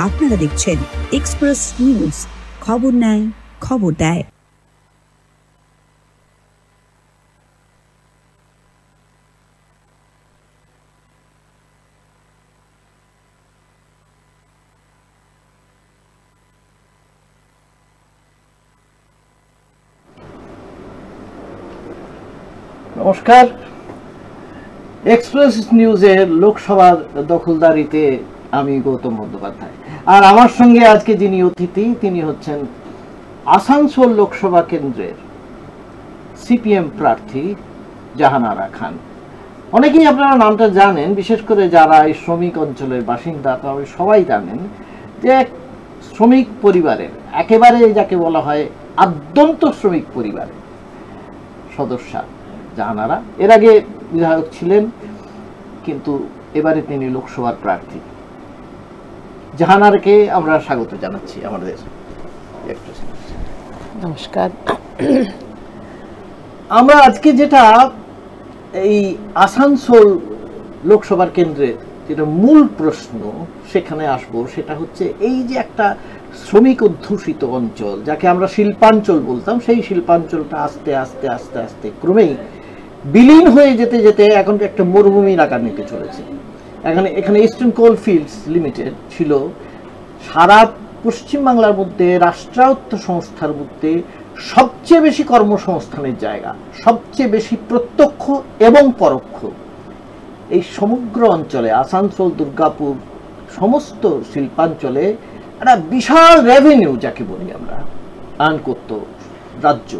আপনারা দেখছেন express news, খবর নেয় খবর দেয়। নমস্কার, এক্সপ্রেস নিউজের লোকসভার দখলদারিতে আমি গৌতম বন্দ্যোপাধ্যায়। আর আমার সঙ্গে আজকে যিনি অতিথি তিনি হচ্ছেন আসানসোল লোকসভা কেন্দ্রের সিপিএম প্রার্থী জাহানারা খান। অনেকেই আপনারা নামটা জানেন, বিশেষ করে যারা এই শ্রমিক অঞ্চলের বাসিন্দা তবে সবাই জানেন যে শ্রমিক পরিবারের একেবারে যাকে বলা হয় আদ্যন্ত শ্রমিক পরিবারের সদস্যা জাহানারা। এর আগে বিধায়ক ছিলেন, কিন্তু এবারে তিনি লোকসভার প্রার্থী। জাহানারাকে আমরা স্বাগত জানাচ্ছি আমাদের। নমস্কার। আমরা আজকে যেটা এই আসানসোল লোকসভার কেন্দ্রের যেটা মূল প্রশ্ন সেখানে আসবো, সেটা হচ্ছে এই যে একটা শ্রমিক অধ্যুষিত অঞ্চল যাকে আমরা শিল্পাঞ্চল বলতাম, সেই শিল্পাঞ্চলটা আস্তে আস্তে আস্তে আস্তে ক্রমেই বিলীন হয়ে যেতে যেতে এখন একটা মরুভূমির আকার নিতে চলেছে। এখানে ইস্টার্ন কোল ফিল্ডস লিমিটেড ছিল সারা পশ্চিমবাংলার মধ্যে রাষ্ট্রায়ত্ত সংস্থার মধ্যে সবচেয়ে বেশি কর্মসংস্থানের জায়গা, সবচেয়ে বেশি প্রত্যক্ষ এবং পরোক্ষ। এই সমগ্র অঞ্চলে আসানসোল, দুর্গাপুর সমস্ত শিল্পাঞ্চলে একটা বিশাল রেভিনিউ যাকে বলি আমরা আর্ন করত রাজ্য,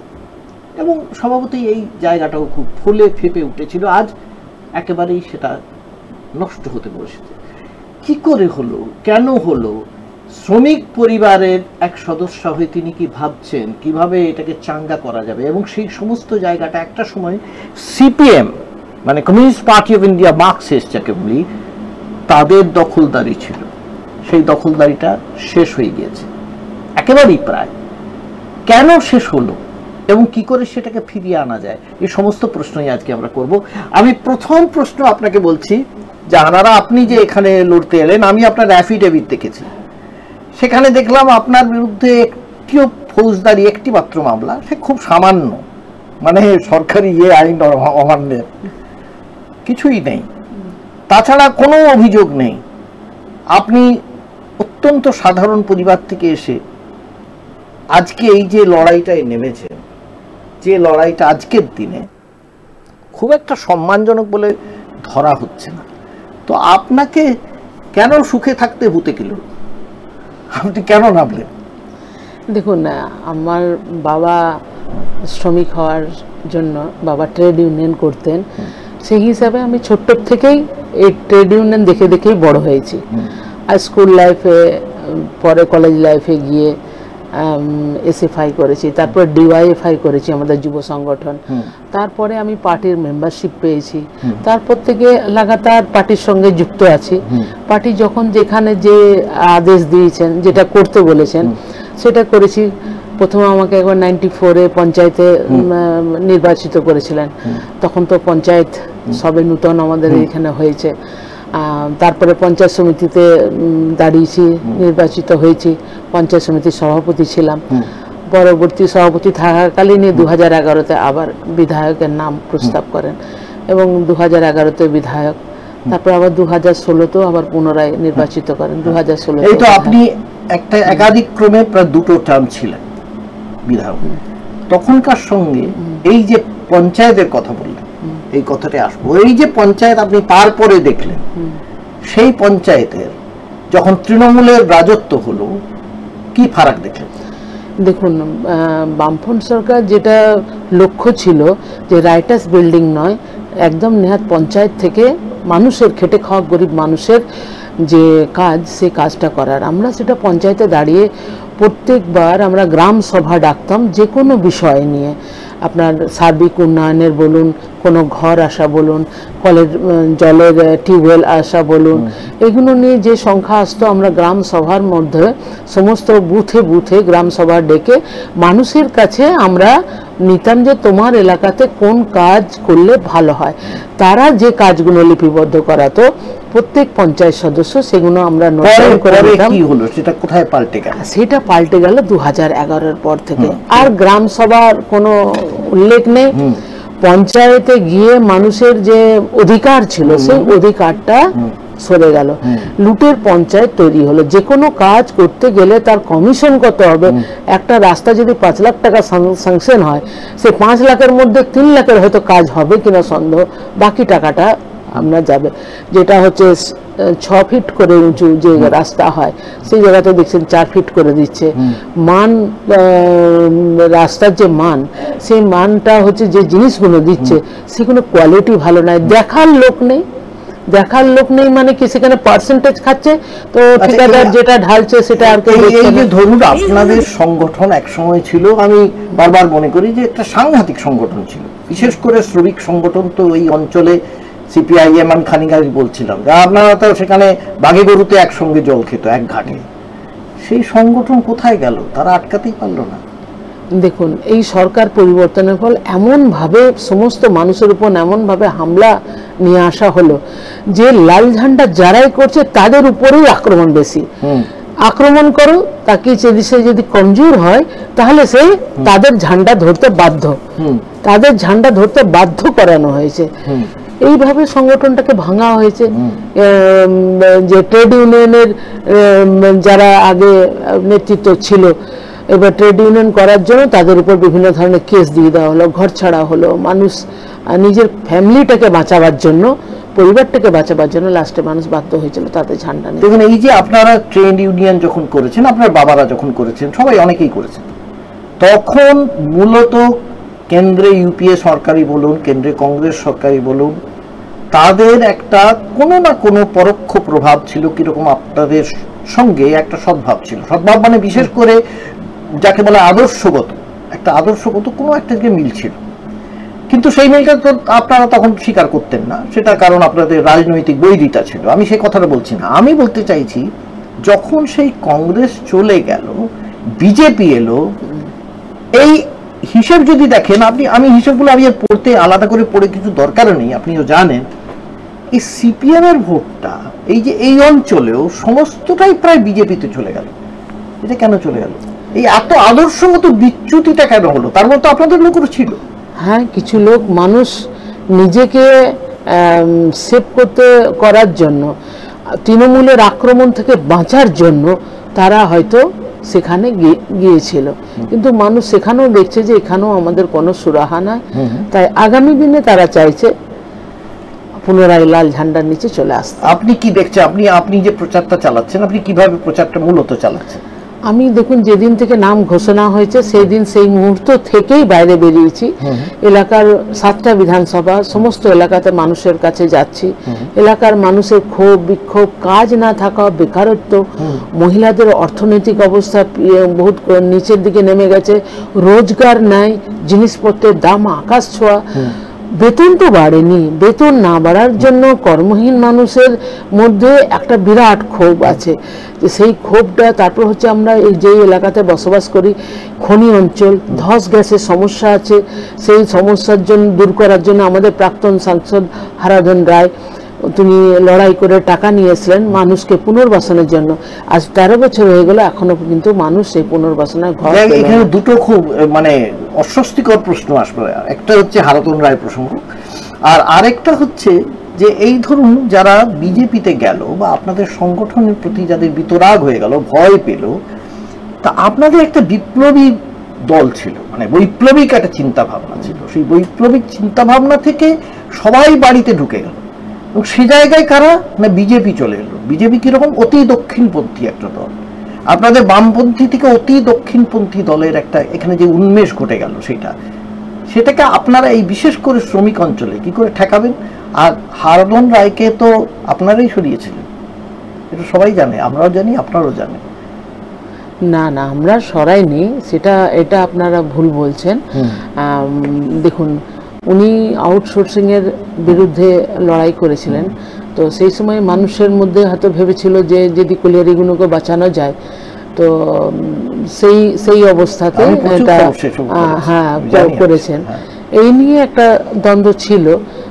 এবং স্বভাবতই এই জায়গাটাও খুব ফুলে ফেপে উঠেছিল। আজ একেবারেই সেটা নষ্ট হতে বসেছে। কি করে হলো, কেন হলো? শ্রমিক পরিবারের এক সদস্য হয়ে তিনি কি ভাবছেন কিভাবে এটাকে চাঙ্গা করা যাবে? এবং সেই সমস্ত জায়গাটা একটা সময় সিপিএম মানে communist party of India, Marxist যাকে বলি, তাদের দখলদারি ছিল। সেই দখলদারিটা শেষ হয়ে গিয়েছে একেবারেই প্রায়। কেন শেষ হলো এবং কি করে সেটাকে ফিরিয়ে আনা যায়, এই সমস্ত প্রশ্নই আজকে আমরা করব। আমি প্রথম প্রশ্ন আপনাকে বলছি, জাহানারা, আপনি যে এখানে লড়তে এলেন, আমি আপনার অ্যাফিডেভিট দেখেছি, সেখানে দেখলাম আপনার বিরুদ্ধে একটিও ফৌজদারি একটি মাত্র মামলা, সে খুব সামান্য, মানে সরকারি আইন অমান্যের কিছুই নেই, তাছাড়া কোনো অভিযোগ নেই। আপনি অত্যন্ত সাধারণ পরিবার থেকে এসে আজকে এই যে লড়াইটায় নেমেছেন, যে লড়াইটা আজকের দিনে খুব একটা সম্মানজনক বলে ধরা হচ্ছে না, তো আপনাকে কেন সুখে থাকতে ভূতে গেল? আপনি কেন নামলেন? দেখুন, আমার বাবা শ্রমিক হওয়ার জন্য বাবা ট্রেড ইউনিয়ন করতেন, সেই হিসাবে আমি ছোট্ট থেকেই এই ট্রেড ইউনিয়ন দেখে দেখেই বড় হয়েছি। আর স্কুল লাইফে, পরে কলেজ লাইফে গিয়ে এসএফআই করেছি, তারপর ডিওয়াইএফআই করেছি, আমাদের যুব সংগঠন। তারপরে আমি পার্টির মেম্বারশিপ পেয়েছি, তারপর থেকে লাগাতার পার্টির সঙ্গে যুক্ত আছি। পার্টি যখন যেখানে যে আদেশ দিয়েছেন, যেটা করতে বলেছেন সেটা করেছি। প্রথমে আমাকে একবার 94-এ পঞ্চায়েতে নির্বাচিত করেছিলেন, তখন তো পঞ্চায়েত সবে নূতন আমাদের এখানে হয়েছে। তারপরে পঞ্চায়েত সমিতিতে দাঁড়িয়েছি, নির্বাচিত হয়েছি, পঞ্চায়েত সমিতির সভাপতি ছিলাম। পরবর্তী সভাপতি থাকাকালীনই 2011-তে আবার বিধায়কের নাম প্রস্তাব করেন এবং 2011-তে বিধায়ক, তারপর আবার 2016-তেও আবার পুনরায় নির্বাচিত করেন। 2016 এই তো আপনি একটা একাধিক ক্রমে প্রায় দুটো টার্ম ছিলেন বিধায়ক। তখনকার সঙ্গে এই যে পঞ্চায়েতের কথা বললেন, এই কথাটা আসবো। এই যে পঞ্চায়েত আপনি তারপরে দেখলেন, সেই পঞ্চায়েতের যখন তৃণমূলের রাজত্ব হলো, কি ফারাক দেখলেন? দেখুন, বামফ্রন্ট সরকার যেটা লক্ষ্য ছিল যে রাইটার্স বিল্ডিং নয়, একদম নেহাত পঞ্চায়েত থেকে মানুষের, খেটে খাওয়া গরিব মানুষের যে কাজ, সেই কাজটা করার। আমরা সেটা পঞ্চায়েতে দাঁড়িয়ে প্রত্যেকবার আমরা গ্রাম সভা ডাকতাম যে কোনো বিষয় নিয়ে। আপনার সার্বিক উন্নয়নের বলুন, কোনো ঘর আসা বলুন, কলের জলের টিউবওয়েল আসা বলুন, এগুলো নিয়ে যে সংখ্যা আসতো, আমরা গ্রাম সভার মধ্যে সমস্ত বুথে বুথে গ্রাম সভা ডেকে মানুষের কাছে আমরা নিতাম যে তোমার এলাকাতে কোন কাজ করলে ভালো হয়। তারা যে কাজগুলো লিপিবদ্ধ করাতো প্রত্যেক পঞ্চায়েত সদস্য সেগুলো আমরা নোট করে দিতাম। কি হলো সেটা, কোথায় পাল্টে গেল? সেটা পাল্টে গেল 2011-এর পর থেকে। আর গ্রাম সভার কোনো উল্লেখ নেই। পঞ্চায়েতে গিয়ে মানুষের যে অধিকার ছিল সেই অধিকারটা সরে গেল। লুটের পঞ্চায়েত তৈরি হলো। যে কোনো কাজ করতে গেলে তার কমিশন কত হবে, একটা রাস্তা যদি 5 লাখ টাকা স্যাংশন হয়, সে 5 লাখের মধ্যে 3 লাখের হয়তো কাজ হবে কিনা সন্দেহ, বাকি টাকাটা আমরা যাবে। যেটা হচ্ছে 6 ফিট করে উঁচু যে রাস্তা হয় সেই জায়গাতে দেখছেন 4 ফিট করে দিচ্ছে। মান, রাস্তার যে মান, সেই মানটা হচ্ছে যে জিনিসগুলো দিচ্ছে সেগুলো কোয়ালিটি ভালো নয়। দেখার লোক নেই মানে কি, সেখানে পার্সেন্টেজ খাচ্ছে। তো ঠিকাদার যেটা ঢালছে সেটা আর কেউ দেখছে না। ধরুন আপনাদের সংগঠন এক সময় ছিল, আমি বারবার মনে করি যে একটা সাংঘাতিক সংগঠন ছিল, বিশেষ করে শ্রমিক সংগঠন। তো এই অঞ্চলে সিপিআইএম, আমি খানিকারি বলছিলাম যে আপনারা তো সেখানে বাঘে গরুতে একসঙ্গে জল খেত এক ঘাটে। সেই সংগঠন কোথায় গেল? তারা আটকাতেই পারলো না। দেখুন, এই সরকার পরিবর্তনের ফল এমনভাবে সমস্ত মানুষের উপর এমনভাবে হামলা নিয়ে আসা হলো যে লাল ঝান্ডা যারাই করছে তাদের উপরেই আক্রমণ বেশি। আক্রমণ করো, তাকে সে যদি কমজোর হয় তাহলে সে তাদের ঝান্ডা ধরতে বাধ্য করানো হয়েছে। এইভাবে সংগঠনটাকে ভাঙা হয়েছে। যে ট্রেড ইউনিয়নের যারা আগে নেতৃত্ব ছিল, এবার ট্রেড ইউনিয়ন করার জন্য তাদের উপর বিভিন্ন ধরনের কেস দিয়ে দেওয়া হলো, ঘর ছাড়া হলো। মানুষ নিজের ফ্যামিলিটাকে বাঁচাবার জন্য, পরিবারটাকে বাঁচাবার জন্য লাস্টে মানুষ বাধ্য হয়েছিল তাদের ঝান্ডা নিয়ে। দেখুন, এই যে আপনারা ট্রেড ইউনিয়ন যখন করেছেন, আপনার বাবারা যখন করেছেন, সবাই অনেকেই করেছেন, তখন মূলত কেন্দ্রে ইউপিএ সরকারি বলুন, কেন্দ্রে কংগ্রেস সরকারি বলুন, তাদের একটা কোনো না কোনো পরোক্ষ প্রভাব ছিল। কিরকম? আপনাদের সঙ্গে একটা সদ্ভাব ছিল। সদ্ভাব মানে বিশেষ করে যাকে বলে আদর্শগত, একটা আদর্শগত কোনো একটা দিকে মিল ছিল। কিন্তু সেই মিলটা তো আপনারা তখন স্বীকার করতেন না, সেটা কারণ আপনাদের রাজনৈতিক বৈরিতা ছিল। আমি সেই কথাটা বলছি না। আমি বলতে চাইছি, যখন সেই কংগ্রেস চলে গেল, বিজেপি এলো, এই হিসেব যদি দেখেন আপনি, আমি হিসেবগুলো আমি পড়তে আলাদা করে পড়ে কিছু দরকারও নেই, আপনিও জানেন, এই সিপিএম এর ভোটটা এই যে এই অঞ্চলেও সমস্তটাই প্রায় বিজেপিতে চলে গেল। এটা কেন চলে গেল? এই এত আদর্শগত বিচ্যুতিটা কেন হলো? তার মধ্যে আপনাদের লোকও ছিল। হ্যাঁ, কিছু লোক মানুষ নিজেকে সেভ করার জন্য, তৃণমূলের আক্রমণ থেকে বাঁচার জন্য তারা হয়তো সেখানে গিয়েছিল, কিন্তু মানুষ সেখানেও দেখছে যে এখানেও আমাদের কোনো সুরাহা নাই। তাই আগামী দিনে তারা চাইছে পুনরায় লাল ঝান্ডার নিচে চলে আসতে। আপনি কি দেখছেন? আপনি যে প্রচারটা চালাচ্ছেন, আপনি কিভাবে প্রচারটা মূলত চালাচ্ছেন? আমি দেখুন, যেদিন থেকে নাম ঘোষণা হয়েছে সেই মুহূর্ত থেকেই বাইরে বেরিয়েছি। এলাকার 7টা বিধানসভা, সমস্ত এলাকাতে মানুষের কাছে যাচ্ছি। এলাকার মানুষের ক্ষোভ বিক্ষোভ, কাজ না থাকা, বেকারত্ব, মহিলাদের অর্থনৈতিক অবস্থা বহুত নিচের দিকে নেমে গেছে, রোজগার নাই, জিনিসপত্রের দাম আকাশ ছোঁয়া, বেতন তো বাড়েনি। বেতন না বাড়ার জন্য কর্মহীন মানুষের মধ্যে একটা বিরাট ক্ষোভ আছে। সেই ক্ষোভটা, তারপর হচ্ছে আমরা এই যে এলাকাতে বসবাস করি, খনি অঞ্চল, ধস গ্যাসের সমস্যা আছে। সেই সমস্যার জন্য দূর করার জন্য আমাদের প্রাক্তন সাংসদ হারাধন রায়, তিনি লড়াই করে টাকা নিয়েছিলেন মানুষকে পুনর্বাসনের জন্য। আজ 13 বছর হয়ে গেল, এখনো কিন্তু মানুষ সেই পুনর্বাসনের ঘর। এখানে দুটো খুব মানে অস্বস্তিকর প্রশ্ন আসবে। একটা হচ্ছে হারাধন রায় প্রসঙ্গ, আর আরেকটা হচ্ছে যে এই ধরুন যারা বিজেপিতে গেল বা আপনাদের সংগঠনের প্রতি যাদের বিতরাগ হয়ে গেল, ভয় পেল, তা আপনাদের একটা বিপ্লবী দল ছিল, মানে বৈপ্লবিক একটা চিন্তা ভাবনা ছিল। সেই বৈপ্লবিক চিন্তা ভাবনা থেকে সবাই বাড়িতে ঢুকে গেল, এবং সে জায়গায় কারা না বিজেপি চলে এলো। বিজেপি কিরকম? অতি দক্ষিণপন্থী একটা দল। আপনাদের বামপন্থী থেকে অতি দক্ষিণপন্থী দলের একটা এখানে যে উন্মেষ ঘটে গেল, সেটাকে আপনারা এই বিশেষ করে শ্রমিক অঞ্চলে কি করে ঠেকাবেন? আর হারাধন রায়কে তো আপনারাই সরিয়েছিলেন, এটা সবাই জানে, আমরাও জানি, আপনারাও জানেন। না না, আমরা সরাইনি, এটা আপনারা ভুল বলছেন। দেখুন, উনি আউটসোর্সিং এর বিরুদ্ধে লড়াই করেছিলেন। তো সেই সময় মানুষের মধ্যে হয়তো ভেবেছিল যে যদি কলিয়ারিগুলোকে বাঁচানো যায়, তো সেই অবস্থাতে এটা করেছেন। এই নিয়ে একটা দ্বন্দ্ব ছিল।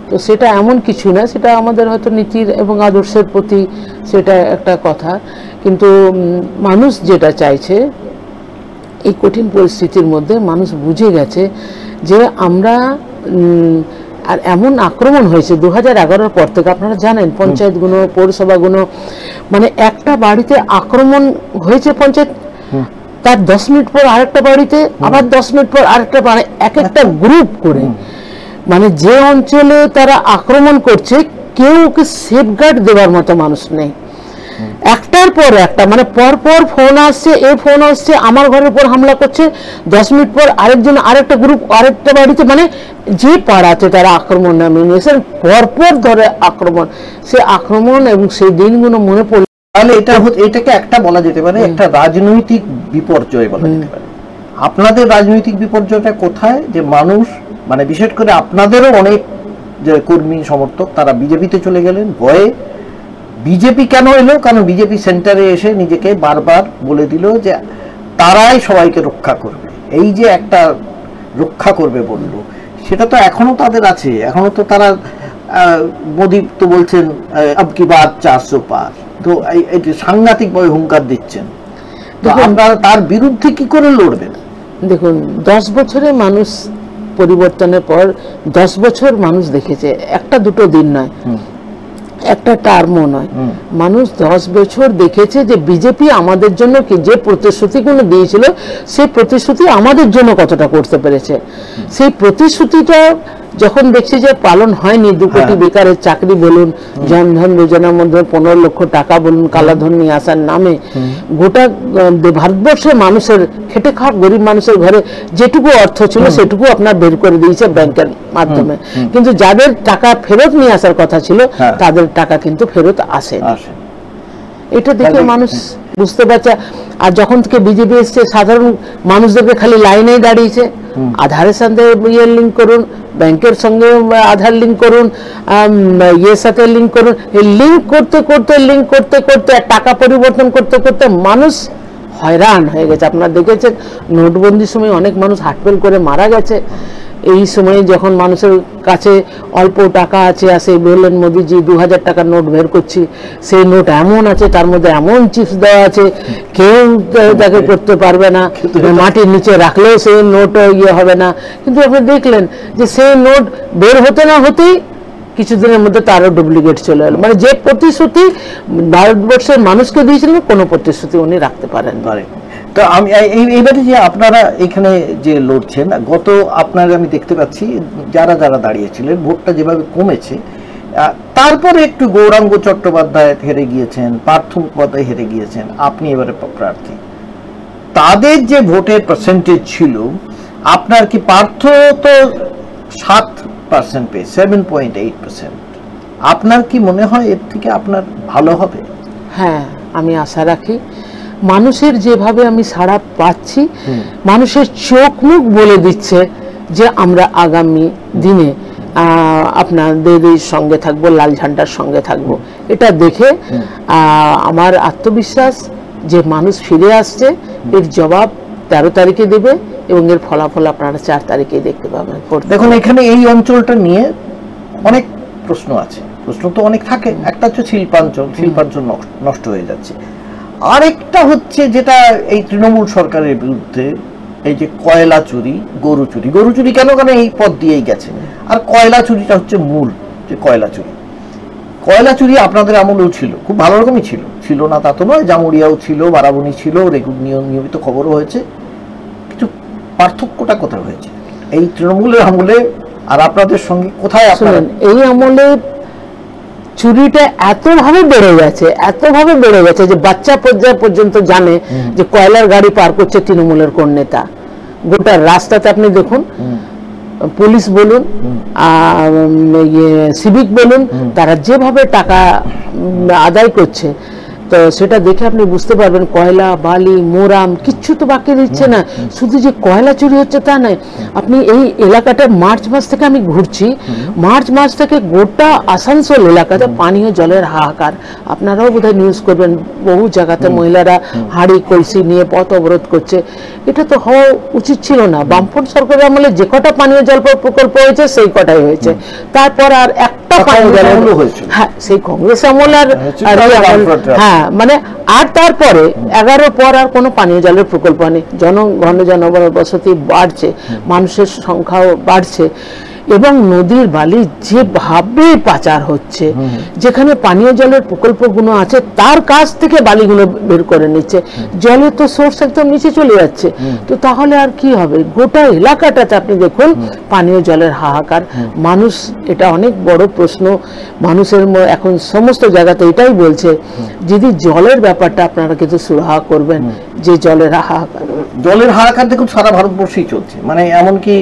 তো সেটা এমন কিছু না, সেটা আমাদের হয়তো নীতির এবং আদর্শের প্রতি সেটা একটা কথা। কিন্তু মানুষ যেটা চাইছে এই কঠিন পরিস্থিতির মধ্যে মানুষ বুঝে গেছে যে আমরা আর এমন আক্রমণ হয়েছে 2011-র পর থেকে, আপনারা জানেন পঞ্চায়েতগুলো, পৌরসভাগুলো, মানে একটা বাড়িতে আক্রমণ হয়েছে পঞ্চায়েত, তার 10 মিনিট পর আরেকটা বাড়িতে, আবার 10 মিনিট পর আরেকটা, মানে এক একটা গ্রুপ করে, মানে যে অঞ্চলে তারা আক্রমণ করছে কেউ ওকে সেফগার্ড দেওয়ার মতো মানুষ নেই। একটার পর একটা, মানে পরপর ফোন আসছে, ফোন আসছে, আমার ঘরের উপর হামলা করছে, 10 মিনিট পর আরেকজন, আরেকটা গ্রুপ আরেকটা বাড়িতে, মানে যে পাড়াতে তারা আক্রমণ নামিয়ে নিয়েছেন পরপর ধরে আক্রমণ, সে আক্রমণ এবং সেই দিনগুলো মনে পড়ে। তাহলে এটাকে একটা বলা যেতে পারে একটা রাজনৈতিক বিপর্যয় বলা যেতে পারে। আপনাদের রাজনৈতিক বিপর্যয়টা কোথায়, যে মানুষ, মানে বিশেষ করে আপনাদেরও অনেক যে কর্মী সমর্থক তারা বিজেপিতে চলে গেলেন ভয়ে। বিজেপি কেন এলো? কারণ বিজেপি সেন্টারে এসে নিজেকে বারবার বলে দিল যে তারাই সবাইকে রক্ষা করবে। এই যে একটা রক্ষা করবে বললো, সেটা তো এখনো তাদের আছে। এখনো তো তারা মোদী তো বলছেন আব কি বাত 400 পার, তো এই সাংঘাতিকভাবে হুঙ্কার দিচ্ছেন। তো আপনারা তার বিরুদ্ধে কি করে লড়বেন? দেখুন, 10 বছরে মানুষ পরিবর্তনের পর 10 বছর মানুষ দেখেছে, একটা দুটো দিন নয়, একটা টার্মও নয়, মানুষ 10 বছর দেখেছে যে বিজেপি আমাদের জন্য কি যে প্রতিশ্রুতিগুলো দিয়েছিল সেই প্রতিশ্রুতি আমাদের জন্য কতটা করতে পেরেছে। সেই প্রতিশ্রুতিটা যখন দেখছি যে পালন হয়নি, 2 কোটি বেকারের চাকরি বলুন, জনধন যোজনার মধ্যে 15 লক্ষ টাকা বলুন কালাধন নিয়ে আসার নামে, গোটা ভারতবর্ষের মানুষের খেটে খাওয়া গরিব মানুষের ঘরে যেটুকু অর্থ ছিল সেটুকু আপনার বের করে দিয়েছে ব্যাংকের মাধ্যমে, কিন্তু যাদের টাকা ফেরত নিয়ে আসার কথা ছিল তাদের টাকা কিন্তু ফেরত আসে। এটা দেখে মানুষ বুঝতে পারছে। আর যখন থেকে বিজেপি এসছে সাধারণ মানুষদেরকে খালি লাইনেই দাঁড়িয়েছে, আধারের সাথে লিঙ্ক করুন, ব্যাংকের সঙ্গে আধার লিঙ্ক করুন, ইয়ের সাথে লিঙ্ক করুন, এই লিঙ্ক করতে করতে টাকা পরিবর্তন করতে করতে মানুষ হয়রান হয়ে গেছে। আপনারা দেখেছেন নোটবন্দির সময় অনেক মানুষ হার্টফেল করে মারা গেছে। এই সময়ে যখন মানুষের কাছে অল্প টাকা আছে, আসে বললেন মোদিজি 2000 টাকার নোট বের করছি, সেই নোট এমন আছে তার মধ্যে এমন চিপস দেওয়া আছে কেউ তাকে করতে পারবে না, মাটির নিচে রাখলেও সেই নোট ইয়ে হবে না। কিন্তু আপনি দেখলেন যে সেই নোট বের হতে না হতেই কিছুদিনের মধ্যে তারও ডুপ্লিকেট চলে এলো। মানে যে প্রতিশ্রুতি ভারতবর্ষের মানুষকে দিয়েছিলেন কোনো প্রতিশ্রুতি উনি রাখতে পারেন। তো আমি এইবারে যে আপনারা এখানে যে লড়ছেন, গত আপনারা আমি দেখতে পাচ্ছি যারা যারা দাঁড়িয়েছিলেন, ভোটটা যেভাবে কমেছে, তারপরে একটু গৌরাঙ্গ চট্টোপাধ্যায় হেরে গিয়েছেন, পার্থ মুখোপাধ্যায় হেরে গিয়েছেন, আপনি এবারে প্রার্থী। তাদের যে ভোটের পার্সেন্টেজ ছিল, আপনার কি পার্থ তো 7% পেয়ে 7.8%, আপনার কি মনে হয় এর থেকে আপনার ভালো হবে? হ্যাঁ, আমি আশা রাখি। মানুষের যেভাবে আমি সাড়া পাচ্ছি, মানুষের চোখ মুখ বলে দিচ্ছে যে আমরা আগামী দিনে আপনাদের সঙ্গে থাকবো, লাল ঝান্ডার সঙ্গে থাকবো। এটা দেখে আমার আত্মবিশ্বাস যে মানুষ ফিরে আসছে, এর জবাব 13 তারিখে দেবে এবং এর ফলাফল আপনারা 4 তারিখে দেখতে পাবেন। দেখুন, এখানে এই অঞ্চলটা নিয়ে অনেক প্রশ্ন আছে, প্রশ্ন তো অনেক থাকে। একটা হচ্ছে শিল্পাঞ্চল নষ্ট হয়ে যাচ্ছে, আরেকটা হচ্ছে যেটা এই তৃণমূল সরকারের বিরুদ্ধে, এই যে কয়লা চুরি, গরু চুরি কেন এই পথ দিয়েই গেছে, আর কয়লা চুরিটা হচ্ছে মূল। যে কয়লা চুরি আপনাদের আমলেও ছিল, খুব ভালো রকমই ছিল না তা তো নয়, জামুরিয়াও ছিল, বারাবণী ছিল, নিয়মিত খবরও হয়েছে। কিন্তু পার্থক্যটা কোথায় হয়েছে এই তৃণমূলের আমলে আর আপনাদের সঙ্গে? কোথায় আপনারা এই আমলে চুরিটা এতভাবে বেড়ে গেছে যে বাচ্চা পর্যায় পর্যন্ত জানে যে কয়লার গাড়ি পার করছে তৃণমূলের কোন নেতা। গোটা রাস্তাতে আপনি দেখুন, পুলিশ বলুন, সিভিক বলুন, তারা যেভাবে টাকা আদায় করছে, তো সেটা দেখে আপনি বুঝতে পারবেন কয়লা, বালি, মোরাম কিচ্ছু তো বাকি দিচ্ছে না। শুধু যে কয়লা চুরি হচ্ছে তা নয়, আপনি এই এলাকাটা মার্চ মাস থেকে আমি ঘুরছি, মার্চ মাস থেকে গোটা আসানসোল এলাকাতে পানীয় জলের হাহাকার। আপনারাও বোধহয় নিউজ করবেন, বহু জায়গাতে মহিলারা হাঁড়ি কলসি নিয়ে পথ অবরোধ করছে। এটা তো হওয়া উচিত ছিল না। বামফ্রন্ট সরকারের আমলে যে কটা পানীয় জল প্রকল্প হয়েছে সেই কটাই হয়েছে, তারপর আর একটা পানীয় জল হয়েছে। হ্যাঁ, সেই কংগ্রেস আমল আর হ্যাঁ মানে আর তারপরে 11 পর আর কোনো পানীয় জলের প্রকল্প নেই। ঘন জনবসতি বাড়ছে, মানুষের সংখ্যাও বাড়ছে, এবং নদীর বালি যেভাবে পাচার হচ্ছে, যেখানে পানীয় জলের প্রকল্পগুলো আছে তার কাছ থেকে বালিগুলো বের করে নিচ্ছে, জলের তো সোর্স একদম নিচে চলে যাচ্ছে। তো তাহলে আর কি হবে? গোটা এলাকাটাতে আপনি দেখুন পানীয় জলের হাহাকার। মানুষ, এটা অনেক বড় প্রশ্ন মানুষের এখন সমস্ত জায়গাতে এটাই বলছে, যদি জলের ব্যাপারটা আপনারা কিন্তু সুরাহা করবেন, যে জলের হাহাকার দেখুন সারা ভারতবর্ষেই চলছে। মানে এমনকি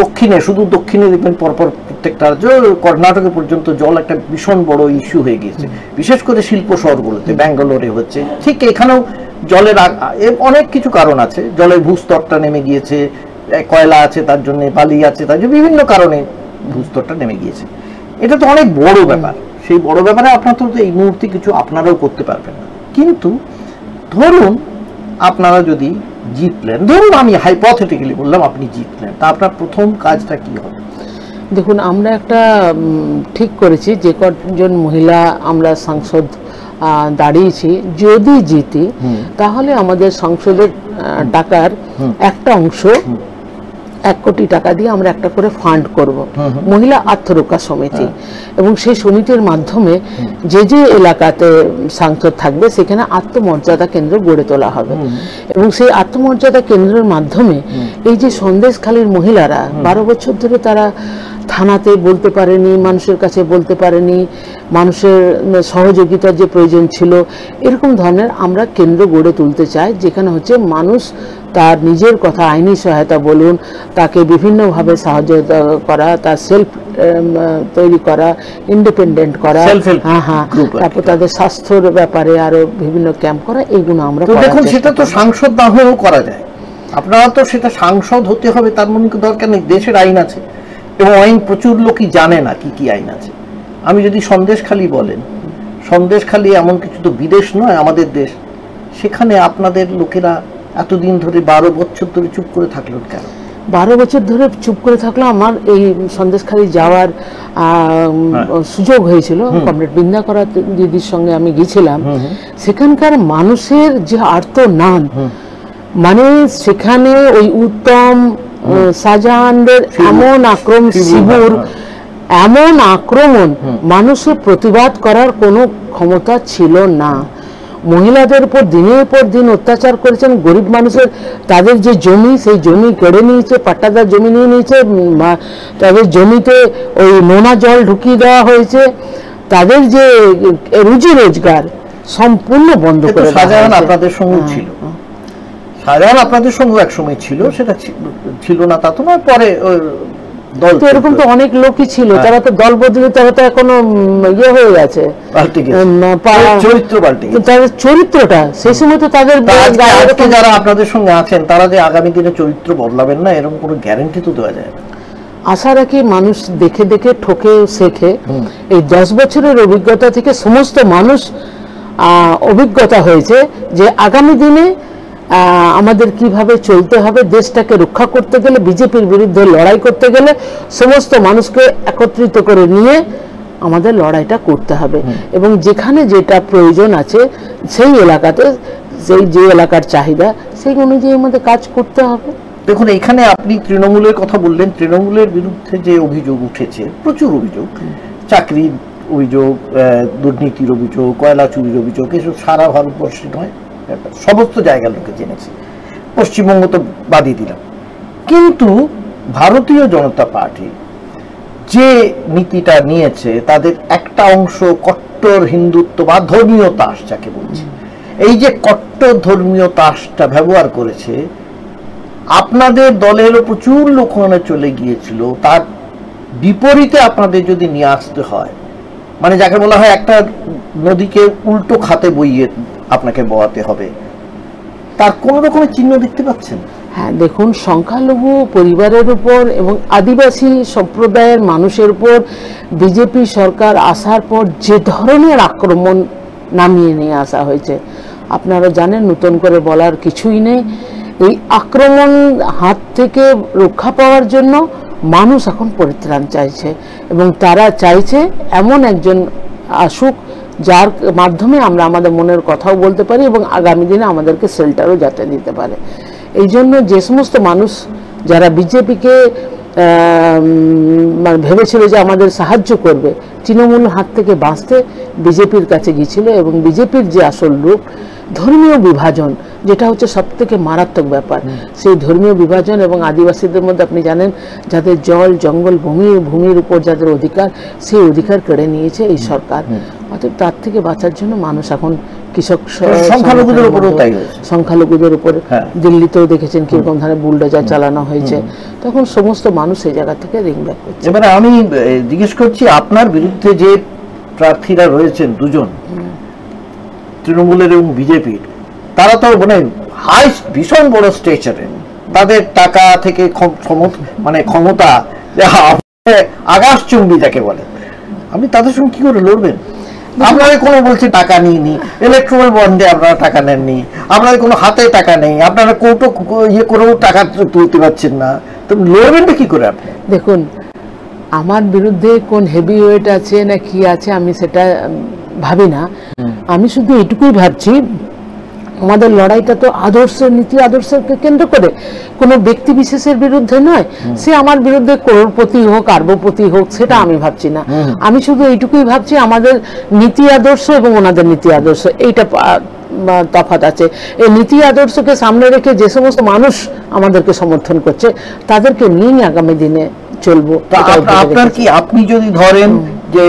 দক্ষিণে, শুধু দক্ষিণে দেখবেন পরপর প্রত্যেকটা রাজ্য, কর্ণাটকে পর্যন্ত জল একটা ভীষণ বড় ইস্যু হয়ে গিয়েছে, বিশেষ করে শিল্প শহরগুলোতে, ব্যাঙ্গালোরে হচ্ছে। ঠিক এখানেও জলের অনেক কিছু কারণ আছে। জলের ভূস্তরটা নেমে গিয়েছে, কয়লা আছে তার জন্য, বালি আছে তার জন্য, বিভিন্ন কারণে ভূস্তরটা নেমে গিয়েছে। এটা তো অনেক বড় ব্যাপার। সেই বড় ব্যাপারে আপনার তো এই মুহূর্তে কিছু আপনারাও করতে পারবেন না। কিন্তু ধরুন আপনারা যদি জিতলেন, ধরুন আমি হাইপোথেটিক্যালি বললাম আপনি জিতলেন, তা আপনার প্রথম কাজটা কি হবে? দেখুন, আমরা একটা ঠিক করেছি, যে কজন মহিলা আমরা সাংসদ দাঁড়িয়েছি, যদি জিতি তাহলে আমাদের সংসদের টাকার একটা অংশ 1 কোটি টাকা দিয়ে আমরা একটা করে ফান্ড করব, মহিলা আত্মরক্ষা সমিতি, এবং সেই সমিতির মাধ্যমে যে যে এলাকাতে সাংসদ থাকবে সেখানে আত্মমর্যাদা কেন্দ্র গড়ে তোলা হবে। এবং সেই আত্মমর্যাদা কেন্দ্রের মাধ্যমে এই যে সন্দেশখালীর মহিলারা 12 বছর ধরে তারা থানাতে বলতে পারেনি, মানুষের কাছে বলতে পারেনি, মানুষের সহযোগিতার যে প্রয়োজন ছিল, এরকম ধরনের আমরা কেন্দ্র গড়ে তুলতে চাই, যেখানে হচ্ছে মানুষ তার নিজের কথা, আইনি সহায়তা বলুন, তাকে বিভিন্নভাবে সাহায্য করা, তার সেলফ তৈরি করা, ইন্ডিপেন্ডেন্ট করা, তারপর তাদের স্বাস্থ্যের ব্যাপারে আরো বিভিন্ন ক্যাম্প করা, এইগুলো আমরা দেখুন। সেটা তো সাংসদ না হয়েও করা যায়। আপনারা তো সেটা সাংসদ হতে হবে তার মনে দরকার নেই, দেশের আইন আছে, এবং আইন প্রচুর লোকই জানে না কি কি আইন আছে। আমি যদি সন্দেশখালী বলেন, সন্দেশখালী এমন কিছু তো বিদেশ নয়, আমাদের দেশ। সেখানে আপনাদের লোকেরা এতদিন ধরে 12 বছর ধরে চুপ করে থাকলো কেন? 12 বছর ধরে চুপ করে থাকলো, আমার এই সন্দেশখালী যাওয়ার সুযোগ হয়েছিল, কমরেড বৃন্দা করা দিদির সঙ্গে আমি গিয়েছিলাম। সেখানকার মানুষের যে আর্তনাদ, মানে সেখানে ওই উত্তম শাহজাহানের এমন এমন আক্রমণ, মানুষের প্রতিবাদ করার কোনো ক্ষমতা ছিল না। মহিলাদের উপর দিনের পর দিন অত্যাচার করেছেন, গরিব মানুষের তাদের যে জমি, সেই জমি কেড়ে নিয়েছে, পাট্টাদার জমি নিয়ে নিয়েছে, তাদের জমিতে ওই নোনা জল ঢুকিয়ে দেওয়া হয়েছে, তাদের যে রুজি রোজগার সম্পূর্ণ বন্ধ করে দেওয়া হয়েছে। শাহজাহান আপনাদের সঙ্গে ছিল, শাহজাহান আপনাদের সঙ্গে এক সময় ছিল, সেটা ছিল না তা তো নয়, পরে দল এরকম তো অনেক লোকই ছিল, তারা তো দল বদলে, তারা তো এখনো ইয়ে হয়ে গেছে, তাদের চরিত্রটা সেই সময় তো তাদের, যারা আপনাদের সঙ্গে আছেন তারা যে আগামী দিনে চরিত্র বদলাবেন না এরকম কোনো গ্যারান্টি তো দেওয়া যায় না। আশা রাখি মানুষ দেখে দেখে ঠকে শেখে। এই 10 বছরের অভিজ্ঞতা থেকে সমস্ত মানুষ অভিজ্ঞতা হয়েছে যে আগামী দিনে আমাদের কিভাবে চলতে হবে, দেশটাকে রক্ষা করতে গেলে, বিজেপির বিরুদ্ধে লড়াই করতে গেলে সমস্ত মানুষকে একত্রিত করে নিয়ে আমাদের লড়াইটা করতে হবে, এবং যেখানে যেটা প্রয়োজন আছে সেই এলাকাতে, সেই যে এলাকার চাহিদা, সেই অনুযায়ী আমাদের কাজ করতে হবে। দেখুন, এখানে আপনি তৃণমূলের কথা বললেন, তৃণমূলের বিরুদ্ধে যে অভিযোগ উঠেছে, প্রচুর অভিযোগ, চাকরির অভিযোগ, দুর্নীতির অভিযোগ, কয়লা চুরির অভিযোগ, এসব সারা ভারতবর্ষে নয়, সমস্ত জায়গার লোকে জেনেছে। পশ্চিমবঙ্গ তো বাদই দিলাম। কিন্তু ভারতীয় জনতা পার্টি যে নীতিটা নিয়েছে, তাদের একটা অংশ কট্টর হিন্দুত্ব বা ধর্মীয় তাস যাকে বলছে, এই যে কট্টর ধর্মীয় তাসটা ব্যবহার করেছে, আপনাদের দলেরও প্রচুর লোক ওখানে চলে গিয়েছিল, তার বিপরীতে আপনাদের যদি নিয়ে আসতে হয় মানে যাকে বলা হয় একটা নদীকে উল্টো খাতে বইয়ে আপনাকে বওয়াতে হবে, তার কোন রকমের চিহ্ন দেখতে পাচ্ছেন? হ্যাঁ দেখুন, সংখ্যালঘু পরিবারের উপর এবং আদিবাসী সম্প্রদায়ের মানুষের উপর বিজেপি সরকার আসার পর যে ধরনের আক্রমণ নামিয়ে নিয়ে আসা হয়েছে আপনারা জানেন, নতুন করে বলার কিছুই নেই। এই আক্রমণ হাত থেকে রক্ষা পাওয়ার জন্য মানুষ এখন পরিত্রাণ চাইছে এবং তারা চাইছে এমন একজন আসুক যার মাধ্যমে আমরা আমাদের মনের কথাও বলতে পারি এবং আগামী দিনে আমাদেরকে শেল্টারও যাতে দিতে পারে। এই জন্য যে সমস্ত মানুষ যারা বিজেপিকে ভেবেছিল যে আমাদের সাহায্য করবে, তৃণমূল হাত থেকে বাঁচতে বিজেপির কাছে গিয়েছিল এবং বিজেপির যে আসল রূপ ধর্মীয় বিভাজন, যেটা হচ্ছে সব থেকে মারাত্মক ব্যাপার, সেই ধর্মীয় বিভাজন এবং আদিবাসীদের মধ্যে আপনি জানেন যাদের জল জঙ্গল ভূমির উপর যাদের অধিকার, সেই অধিকার কেড়ে নিয়েছে এই সরকার। অর্থাৎ তার থেকে বাঁচার জন্য মানুষ এখন কৃষক সংখ্যালঘুদের উপর দিল্লিতেও দেখেছেন কিরকম ধরনের বুলডোজার চালানো হয়েছে, তখন সমস্ত মানুষ এই জায়গা থেকে রিং ব্যাক করছে। এবারে আমি জিজ্ঞেস করছি, আপনার বিরুদ্ধে যে প্রার্থীরা রয়েছেন দুজন, তৃণমূলের এবং বিজেপির, তারা তো মানে ভীষণ বড় স্টেচারে, তাদের টাকা থেকে মানে ক্ষমতা আকাশচুম্বী যাকে বলে, আপনি তাদের সঙ্গে কি করে লড়বেন? আপনারা কোনো বলছে টাকা নিইনি, ইলেকট্রাল বন্ডে আপনারা টাকা নেননি, আপনাদের কোনো হাতে টাকা নেই, আপনারা কৌটো ইয়ে করেও টাকা তুলতে পারছেন না, তো লড়বেনটা কি করে আপনি? দেখুন, আমার বিরুদ্ধে কোন হেভি ওয়েট আছে না কি আছে আমি সেটা ভাবি না, আমি শুধু এটুকুই ভাবছি আমাদের লড়াইটা তো আদর্শের নীতি আদর্শকে কেন্দ্র করে, কোনো ব্যক্তি বিশেষের বিরুদ্ধে নয়। সে আমার বিরুদ্ধে করোড়পতি হোক আরবপতি হোক সেটা আমি ভাবছি না, আমি শুধু এইটুকুই ভাবছি আমাদের নীতি আদর্শ এবং ওনাদের নীতি আদর্শ এইটা তফাৎ আছে। এই নীতি আদর্শকে সামনে রেখে যে সমস্ত মানুষ আমাদেরকে সমর্থন করছে তাদেরকে নিয়েই আগামী দিনে চলবো। আপনার কি, আপনি যদি ধরেন যে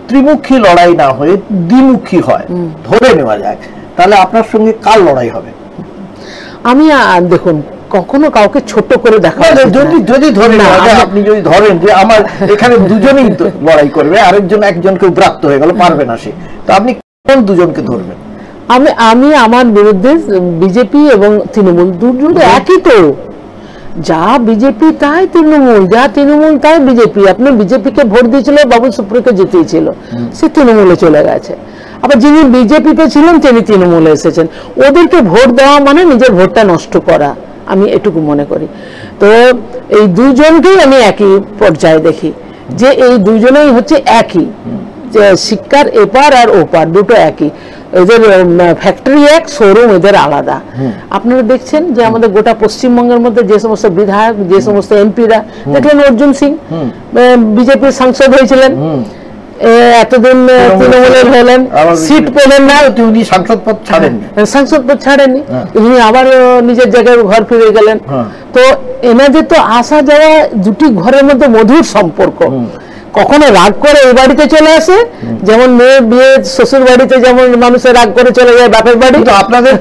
ত্রিমুখী লড়াই না হয়ে দ্বিমুখী হয়, ধরে নেওয়া যায়, তাহলে আপনার সঙ্গে কার লড়াই হবে? আমি দেখুন কখনো কাউকে ছোট করে দেখা, যদি ধরে নেওয়া যায়, আপনি যদি ধরেন যে আমার এখানে দুজনেই লড়াই করবে, একজনকে ব্রাত্য হয়ে গেল, পারবে না সে, তো আপনি কোন দুজনকে ধরবেন? আমি আমার বিরুদ্ধে বিজেপি এবং তৃণমূল দুজন একই তো, যা বিজেপি তাই তৃণমূল, যা তৃণমূল তাই বিজেপি। আপনি বিজেপিকে ভোট দিয়েছিল, বাবুল সুপ্রিয়কে জিতিয়েছিল, সে তৃণমূলে চলে গেছে। আবার যিনি বিজেপিতে ছিলেন তিনি তৃণমূলে এসেছেন, ওদেরকে ভোট দেওয়া মানে নিজের ভোটটা নষ্ট করা, আমি এটুকু মনে করি। তো এই দুজনকেই আমি একই পর্যায়ে দেখি, যে এই দুজনেই হচ্ছে একই, যে শিক্ষার এপার আর ওপার দুটো একই, এদের ফ্যাক্টরি এক, শোরুম এদের আলাদা। আপনারা দেখছেন যে আমাদের গোটা পশ্চিমবঙ্গের মধ্যে যে সমস্ত বিধায়ক, যে সমস্ত এমপিরা, দেখলেন অর্জুন সিং বিজেপির সাংসদ হয়েছিলেন, এতদিন তৃণমূলের হলেন, সিট পেলেন না, উনি সাংসদ পদ ছাড়েননি, উনি আবার নিজের জায়গায় ঘর ফিরে গেলেন। তো এনাদের তো আসা যাওয়া দুটি ঘরের মধ্যে মধুর সম্পর্ক, কখনো রাগ করে এই বাড়িতে চলে আসে, যেমন মেয়ে বিয়ে শ্বশুর বাড়িতে যেমন মানুষের রাগ করে চলে যায় বাপের বাড়ি। তো আপনাদের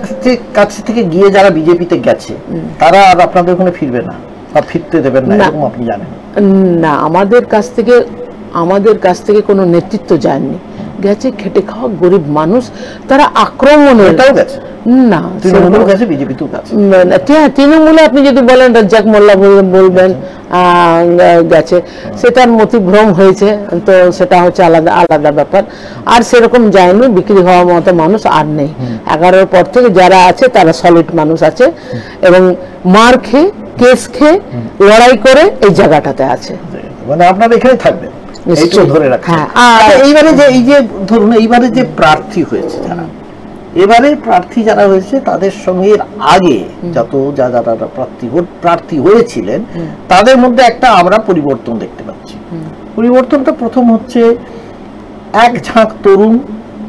কাছ থেকে গিয়ে যারা বিজেপিতে গেছে তারা আর আপনাদের ওখানে ফিরবে না বা ফিরতে দেবেন না, এরকম আপনি জানেন? না, আমাদের কাছ থেকে কোনো নেতৃত্ব যায়নি, গেছে খেটে খাওয়া গরিব মানুষ, তারা আক্রমণের না তৃণমূলে আপনি যদি বলেন রাজ্জাক মোল্লা বলবেন গেছে, সেটার মতিভ্রম হয়েছে, তো সেটা হচ্ছে আলাদা ব্যাপার। আর সেরকম যায়নি, বিক্রি হওয়ার মতো মানুষ আর নেই। 11-র পর থেকে যারা আছে তারা সলিড মানুষ আছে এবং মার খেয়ে কেস খেয়ে লড়াই করে এই জায়গাটাতে আছে, মানে আপনারা এখানে থাকবেন ধরে রাখা। এইবারে যে এই যে ধরুন এইবারে যে প্রার্থী হয়েছে যারা, এবারে প্রার্থী যারা হয়েছে তাদের সঙ্গে আগে যত যারা প্রার্থী হয়েছিলেন তাদের মধ্যে একটা আমরা পরিবর্তন দেখতে পাচ্ছি। পরিবর্তনটা প্রথম হচ্ছে এক ঝাঁক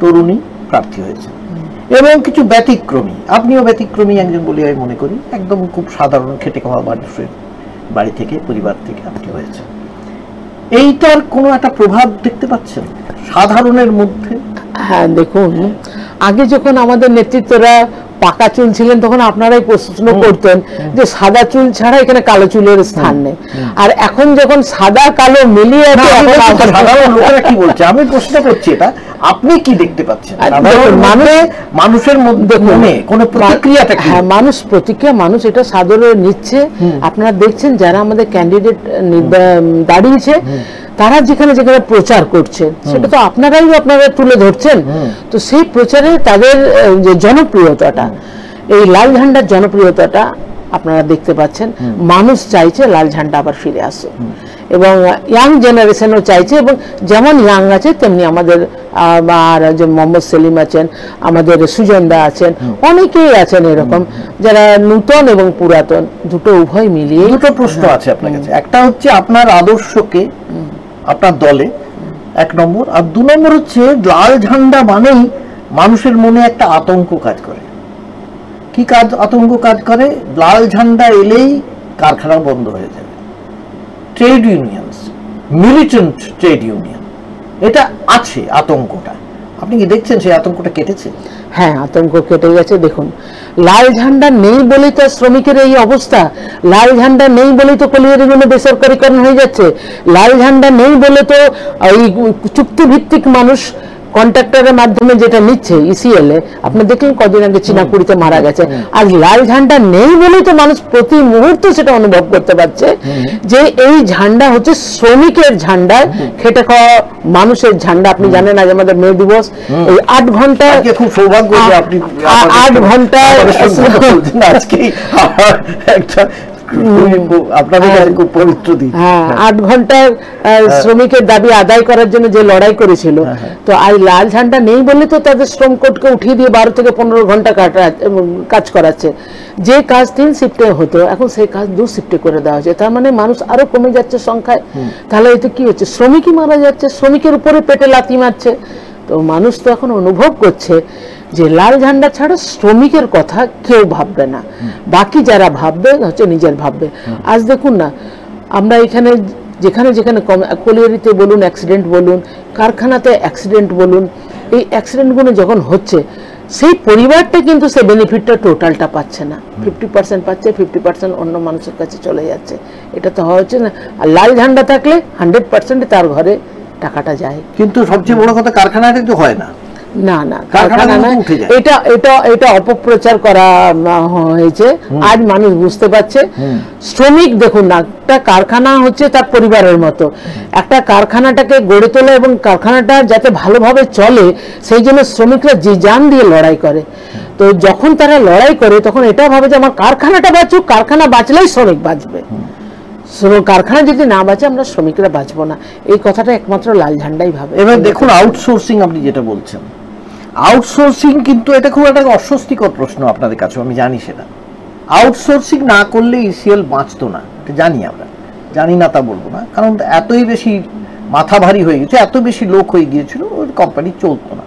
তরুণী প্রার্থী হয়েছে এবং কিছু ব্যতিক্রমী, আপনিও ব্যতিক্রমী একজন বলে আমি মনে করি, একদম খুব সাধারণ খেটে খাওয়া মানুষের বাড়ি থেকে পরিবার থেকে আপনি হয়েছে। এইটার কোনো একটা প্রভাব দেখতে পাচ্ছেন সাধারণের মধ্যে? হ্যাঁ দেখুন, আগে যখন আমাদের নেতৃত্বরা পাকা চুল ছিলেন তখন আপনারাই প্রশ্ন করতেন যে সাদা চুল ছাড়া এখানে কালো চুলের স্থান নেই, আর এখন যখন সাদা কালো মিলিয়ে সাধারণ লোকেরা কি বলছে আমি প্রশ্ন করছি, এটা আপনি কি দেখতে পাচ্ছেন মানুষের মধ্যে কোনো প্রতিক্রিয়াটা? হ্যাঁ, মানুষ এটা সাদরে নিচ্ছে। আপনারা দেখছেন যারা আমাদের ক্যান্ডিডেট দাঁড়িয়েছে তারা যেখানে যেখানে প্রচার করছে সেটা তো আপনারা তুলে ধরছেন। তো সেই প্রচারে তাদের যে জনপ্রিয়তাটা, এই লাল ঝান্ডার জনপ্রিয়তাটা আপনারা দেখতে পাচ্ছেন। মানুষ চাইছে লাল ঝান্ডা আবার ফিরে আসুক, এবং ইয়াং জেনারেশনও চাইছে, এবং যেমন ইয়াং আছে তেমনি আমাদের আর যে মোহাম্মদ সেলিম আছেন, আমাদের সুজনদা আছেন, অনেকেই আছেন এরকম যারা নূতন এবং পুরাতন দুটো উভয় মিলিয়ে। দুটো প্রশ্ন আছে আপনার কাছে, একটা হচ্ছে আপনার আদর্শকে আপনার দলে এক নম্বর, আর দু নম্বর হচ্ছে লাল ঝান্ডা মানেই মানুষের মনে একটা আতঙ্ক কাজ করে। কি কাজ আতঙ্ক কাজ করে? লাল ঝান্ডা এলেই কারখানা বন্ধ হয়ে যাবে, trade unions, militant trade union, এটা আছে আতঙ্কটা। আপনি কি দেখছেন সেই আতঙ্কটা কেটেছে? হ্যাঁ, আতঙ্ক কেটে গেছে। দেখুন, লাল ঝান্ডা নেই বলেই তো শ্রমিকের এই অবস্থা, লাল ঝান্ডা নেই বলেই তো কলিয়ারিগুলো বেসরকারীকরণ হয়ে যাচ্ছে, লাল ঝান্ডা নেই বলে তো এই চুক্তিভিত্তিক মানুষ কন্ট্রাক্টরের মাধ্যমে যেটা নিচ্ছে ইসিএল এ, আপনি দেখলেন কদিন আগে চীনাকুড়িতে মারা গেছে। আর লাল ঝান্ডা নেই বলেই তো মানুষ প্রতি মুহূর্তে সেটা অনুভব করতে পারছে যে এই ঝান্ডা হচ্ছে শ্রমিকের ঝান্ডা, খেটে খাওয়া মানুষের ঝান্ডা। আপনি জানেন আজ আমাদের মে দিবস, এই 8 ঘন্টা, খুব সৌভাগ্য যে আপনি 8 ঘন্টা আজকে একটা আপনাদের খুব পবিত্র দিন। হ্যাঁ, 8 ঘন্টার শ্রমিকের দাবি আদায় করার জন্য যে লড়াই করেছিল, তো আজ লাল ঝান্ডা নেই বলে তো তাদের শ্রম কোডকে উঠিয়ে দিয়ে 12 থেকে 15 ঘন্টা কাজ করাচ্ছে। যে কাজ 3 শিফটে হতো এখন সেই কাজ 2 শিফটে করে দেওয়া হচ্ছে। তার মানে মানুষ আরো কমে যাচ্ছে সংখ্যায়। তাহলে এতে কি হচ্ছে? শ্রমিকই মারা যাচ্ছে, শ্রমিকের উপরে পেটে লাথি মারছে। তো মানুষ তো এখন অনুভব করছে যে লাল ঝান্ডা ছাড়া শ্রমিকের কথা কেউ ভাববে না, বাকি যারা ভাববে হচ্ছে নিজের ভাববে। আজ দেখুন না, আমরা এখানে যেখানে যেখানে কলিয়ারিতে বলুন, অ্যাক্সিডেন্ট বলুন, কারখানাতে অ্যাক্সিডেন্ট বলুন, এই অ্যাক্সিডেন্টগুলো যখন হচ্ছে সেই পরিবারটা কিন্তু সে বেনিফিটটা টোটালটা পাচ্ছে না, 50% পাচ্ছে, 50% অন্য মানুষের কাছে চলে যাচ্ছে। এটা তো হওয়া হচ্ছে না। আর লাল ঝান্ডা থাকলে 100% তার ঘরে টাকাটা যায়। কিন্তু সবচেয়ে বড় কথা কারখানাটা কিন্তু হয় না। না না, কারখানা না, এটা অপপ্রচার করা হয়েছে। আজ মানুষ বুঝতে পারছে। শ্রমিক দেখুন না, একটা কারখানা হচ্ছে তার পরিবারের মতো। একটা কারখানাটাকে গড়ে তোলে এবং কারখানাটা যাতে ভালোভাবে চলে সেই জন্য শ্রমিকরা যে জান দিয়ে লড়াই করে। তো যখন তারা লড়াই করে তখন এটা ভাবে যে আমার কারখানাটা বাঁচুক, কারখানা বাঁচলেই শ্রমিক বাঁচবে, কারখানা যদি না বাঁচে আমরা শ্রমিকরা বাঁচবো না। এই কথাটা একমাত্র লাল ঝান্ডাই ভাবে। এবার দেখুন আউটসোর্সিং, আপনি যেটা বলছেন আউটসোর্সিং, কিন্তু এটা খুব একটা অস্বস্তিকর প্রশ্ন আপনাদের কাছে, আমি জানি সেটা। আউটসোর্সিং না করলে ইসিএল বাঁচতো না, এটা জানি আমরা, জানি না তা বলবো না, কারণ এতই বেশি মাথা ভারী হয়ে গেছে, এত বেশি লোক হয়ে গিয়েছিল, ওই কোম্পানি চলতো না।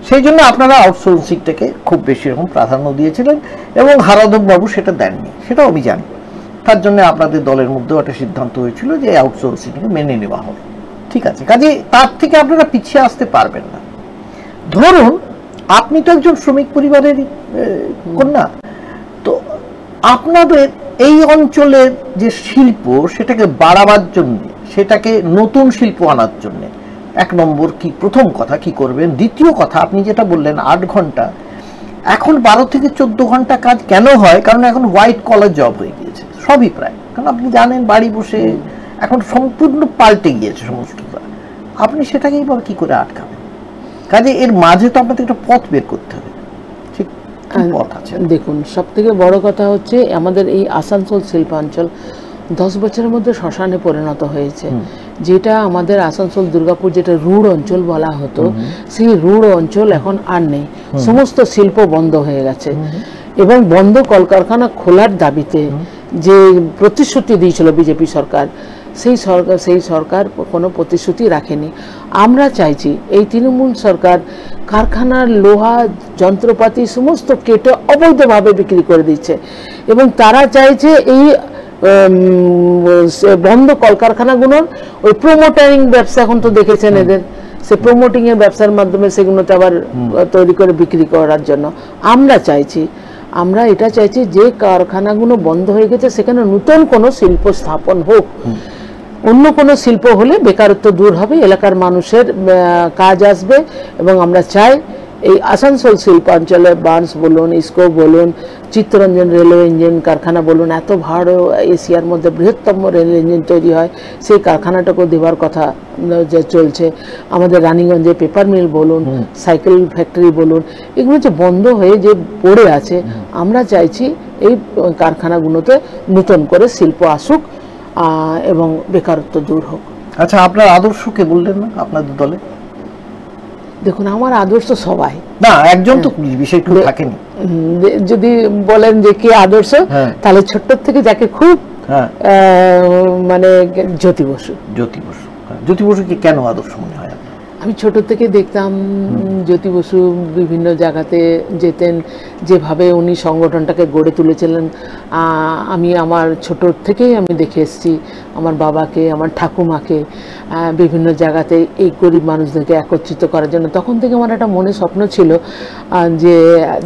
সেই জন্য আপনারা আউটসোর্সিংটাকে খুব বেশি রকম প্রাধান্য দিয়েছিলেন এবং হারাধন বাবু সেটা দেননি, সেটাও আমি জানি। তার জন্য আপনাদের দলের মধ্যেও একটা সিদ্ধান্ত হয়েছিল যে আউটসোর্সিংকে মেনে নেওয়া হবে। ঠিক আছে, কাজে তার থেকে আপনারা পিছিয়ে আসতে পারবেন না। ধরুন আপনি তো একজন শ্রমিক পরিবারের কন্যা, তো আপনাদের এই অঞ্চলের যে শিল্প সেটাকে বাড়াবার জন্য, সেটাকে নতুন শিল্প আনার জন্য এক নম্বর কি, প্রথম কথা কি করবেন? দ্বিতীয় কথা, আপনি যেটা বললেন 8 ঘন্টা, এখন 12 থেকে 14 ঘন্টা কাজ কেন হয়? কারণ এখন হোয়াইট কলার জব হয়ে গিয়েছে সবই প্রায়, কারণ আপনি জানেন বাড়ি বসে এখন সম্পূর্ণ পাল্টে গিয়েছে সমস্তটা। আপনি সেটাকে এবার কি করে আটকাবেন? কাজে এর মাঝে তো আপনাদের একটা পথ বের করতে হবে। ঠিক পথ আছে? দেখুন, সব থেকে বড় কথা হচ্ছে আমাদের এই আসানসোল শিল্পাঞ্চল 10 বছরের মধ্যে শ্মশানে পরিণত হয়েছে। যেটা আমাদের আসানসোল দুর্গাপুর যেটা রুড় অঞ্চল বলা হতো, সেই রুড় অঞ্চল এখন আর নেই। সমস্ত শিল্প বন্ধ হয়ে গেছে এবং বন্ধ কলকারখানা খোলার দাবিতে যে প্রতিশ্রুতি দিয়েছিল বিজেপি সরকার, সেই সরকার কোনো প্রতিশ্রুতি রাখেনি। আমরা চাইছি এই তৃণমূল সরকার কারখানার লোহা যন্ত্রপাতি সমস্ত কেটে অবৈধভাবে বিক্রি করে দিচ্ছে এবং তারা চাইছে এই বন্ধ কলকারখানাগুলোর ওই প্রোমোটারিং ব্যবসা, এখন তো দেখেছেন এদের সে প্রমোটিং এর ব্যবসার মাধ্যমে সেগুলোতে আবার তৈরি করে বিক্রি করার জন্য। আমরা এটা চাইছি যে কারখানাগুলো বন্ধ হয়ে গেছে সেখানে নতুন কোনো শিল্প স্থাপন হোক, অন্য কোনো শিল্প হলে বেকারত্ব দূর হবে, এলাকার মানুষের কাজ আসবে। এবং আমরা চাই এই আসানসোল শিল্পাঞ্চলে বার্নস বলুন, ইস্কো বলুন, চিত্তরঞ্জন রেলওয়ে ইঞ্জিন কারখানা বলুন, এত ভালো এশিয়ার মধ্যে বৃহত্তম রেল ইঞ্জিন তৈরি হয়, সেই কারখানাটাকেও দেওয়ার কথা যে চলছে। আমাদের রানীগঞ্জে পেপার মিল বলুন, সাইকেল ফ্যাক্টরি বলুন, এগুলো যে বন্ধ হয়ে যে পড়ে আছে, আমরা চাইছি এই কারখানাগুলোতে নতুন করে শিল্প আসুক এবং বেকারত্ব দূর হোক। আচ্ছা, আপনার আদর্শকে বললেন না আপনাদের দলে? দেখুন, আমার আদর্শ সবাই না, একজন তো বিশেষ কেউ থাকেনি। যদি বলেন যে কি আদর্শ, তাহলে ছোট্ট থেকে যাকে খুব মানে জ্যোতি বসু। জ্যোতি বসুকে কেন আদর্শ মনে হয়? আমি ছোট থেকে দেখতাম জ্যোতি বসু বিভিন্ন জায়গাতে যেতেন, যেভাবে উনি সংগঠনটাকে গড়ে তুলেছিলেন। আমি আমার ছোট থেকেই আমি দেখে এসেছি আমার বাবাকে, আমার ঠাকুমাকে বিভিন্ন জায়গাতে এই গরিব মানুষদেরকে একত্রিত করার জন্য। তখন থেকে আমার একটা মনে স্বপ্ন ছিল যে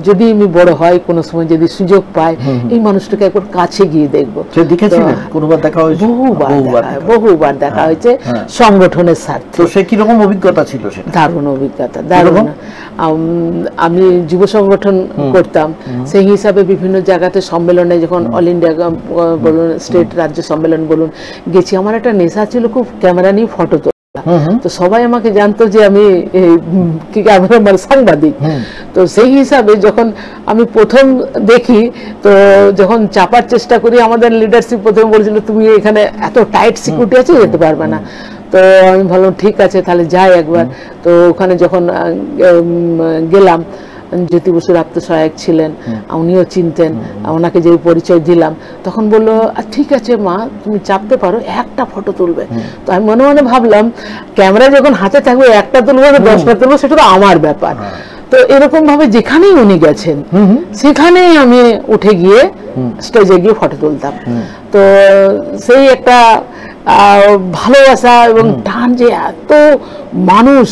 যদি আমি বড় হয়, কোনো সময় যদি সুযোগ পাই, এই মানুষটাকে একবার কাছে গিয়ে দেখবো। বহুবার দেখা হয়েছে সংগঠনের স্বার্থে। সে কিরকম অভিজ্ঞতা ছিল? দারুণ অভিজ্ঞতা, দারুণ। আমি যুব সংগঠন করতাম, সেই হিসাবে বিভিন্ন জায়গাতে সম্মেলনে, যখন অল ইন্ডিয়া বলুন, স্টেট রাজ্য সম্মেলন বলুন, গেছি। আমার একটা নেশা ছিল খুব ক্যামেরা নিয়ে ফটো তোলা। তো সবাই আমাকে জানতো যে আমি ক্যামেরাম্যান, সাংবাদিক। তো সেই হিসাবে যখন আমি প্রথম দেখি, তো যখন চাপার চেষ্টা করি, আমাদের লিডারশিপ প্রথমে বলছিল তুমি এখানে এত টাইট সিকিউরিটি আছে, যেতে পারবে না। তো আমি ভাবলাম ঠিক আছে, তাহলে যাই একবার। তো ওখানে যখন গেলাম, জ্যোতি বসুর আত্মসহায়ক ছিলেন, উনিও চিনতেন, ওনাকে যে পরিচয় দিলাম, তখন বললো ঠিক আছে মা, তুমি চাপতে পারো, একটা ফটো তুলবে। তো আমি মনে মনে ভাবলাম, ক্যামেরা যখন হাতে থাকবে, একটা তুলবো না 10টা তুলবো, সেটা তো আমার ব্যাপার। তো এরকম ভাবে যেখানেই উনি গেছেন, সেখানেই আমি উঠে গিয়ে স্টেজে গিয়ে ফটো তুলতাম। তো সেই একটা ভালোবাসা এবং টান, যে এত মানুষ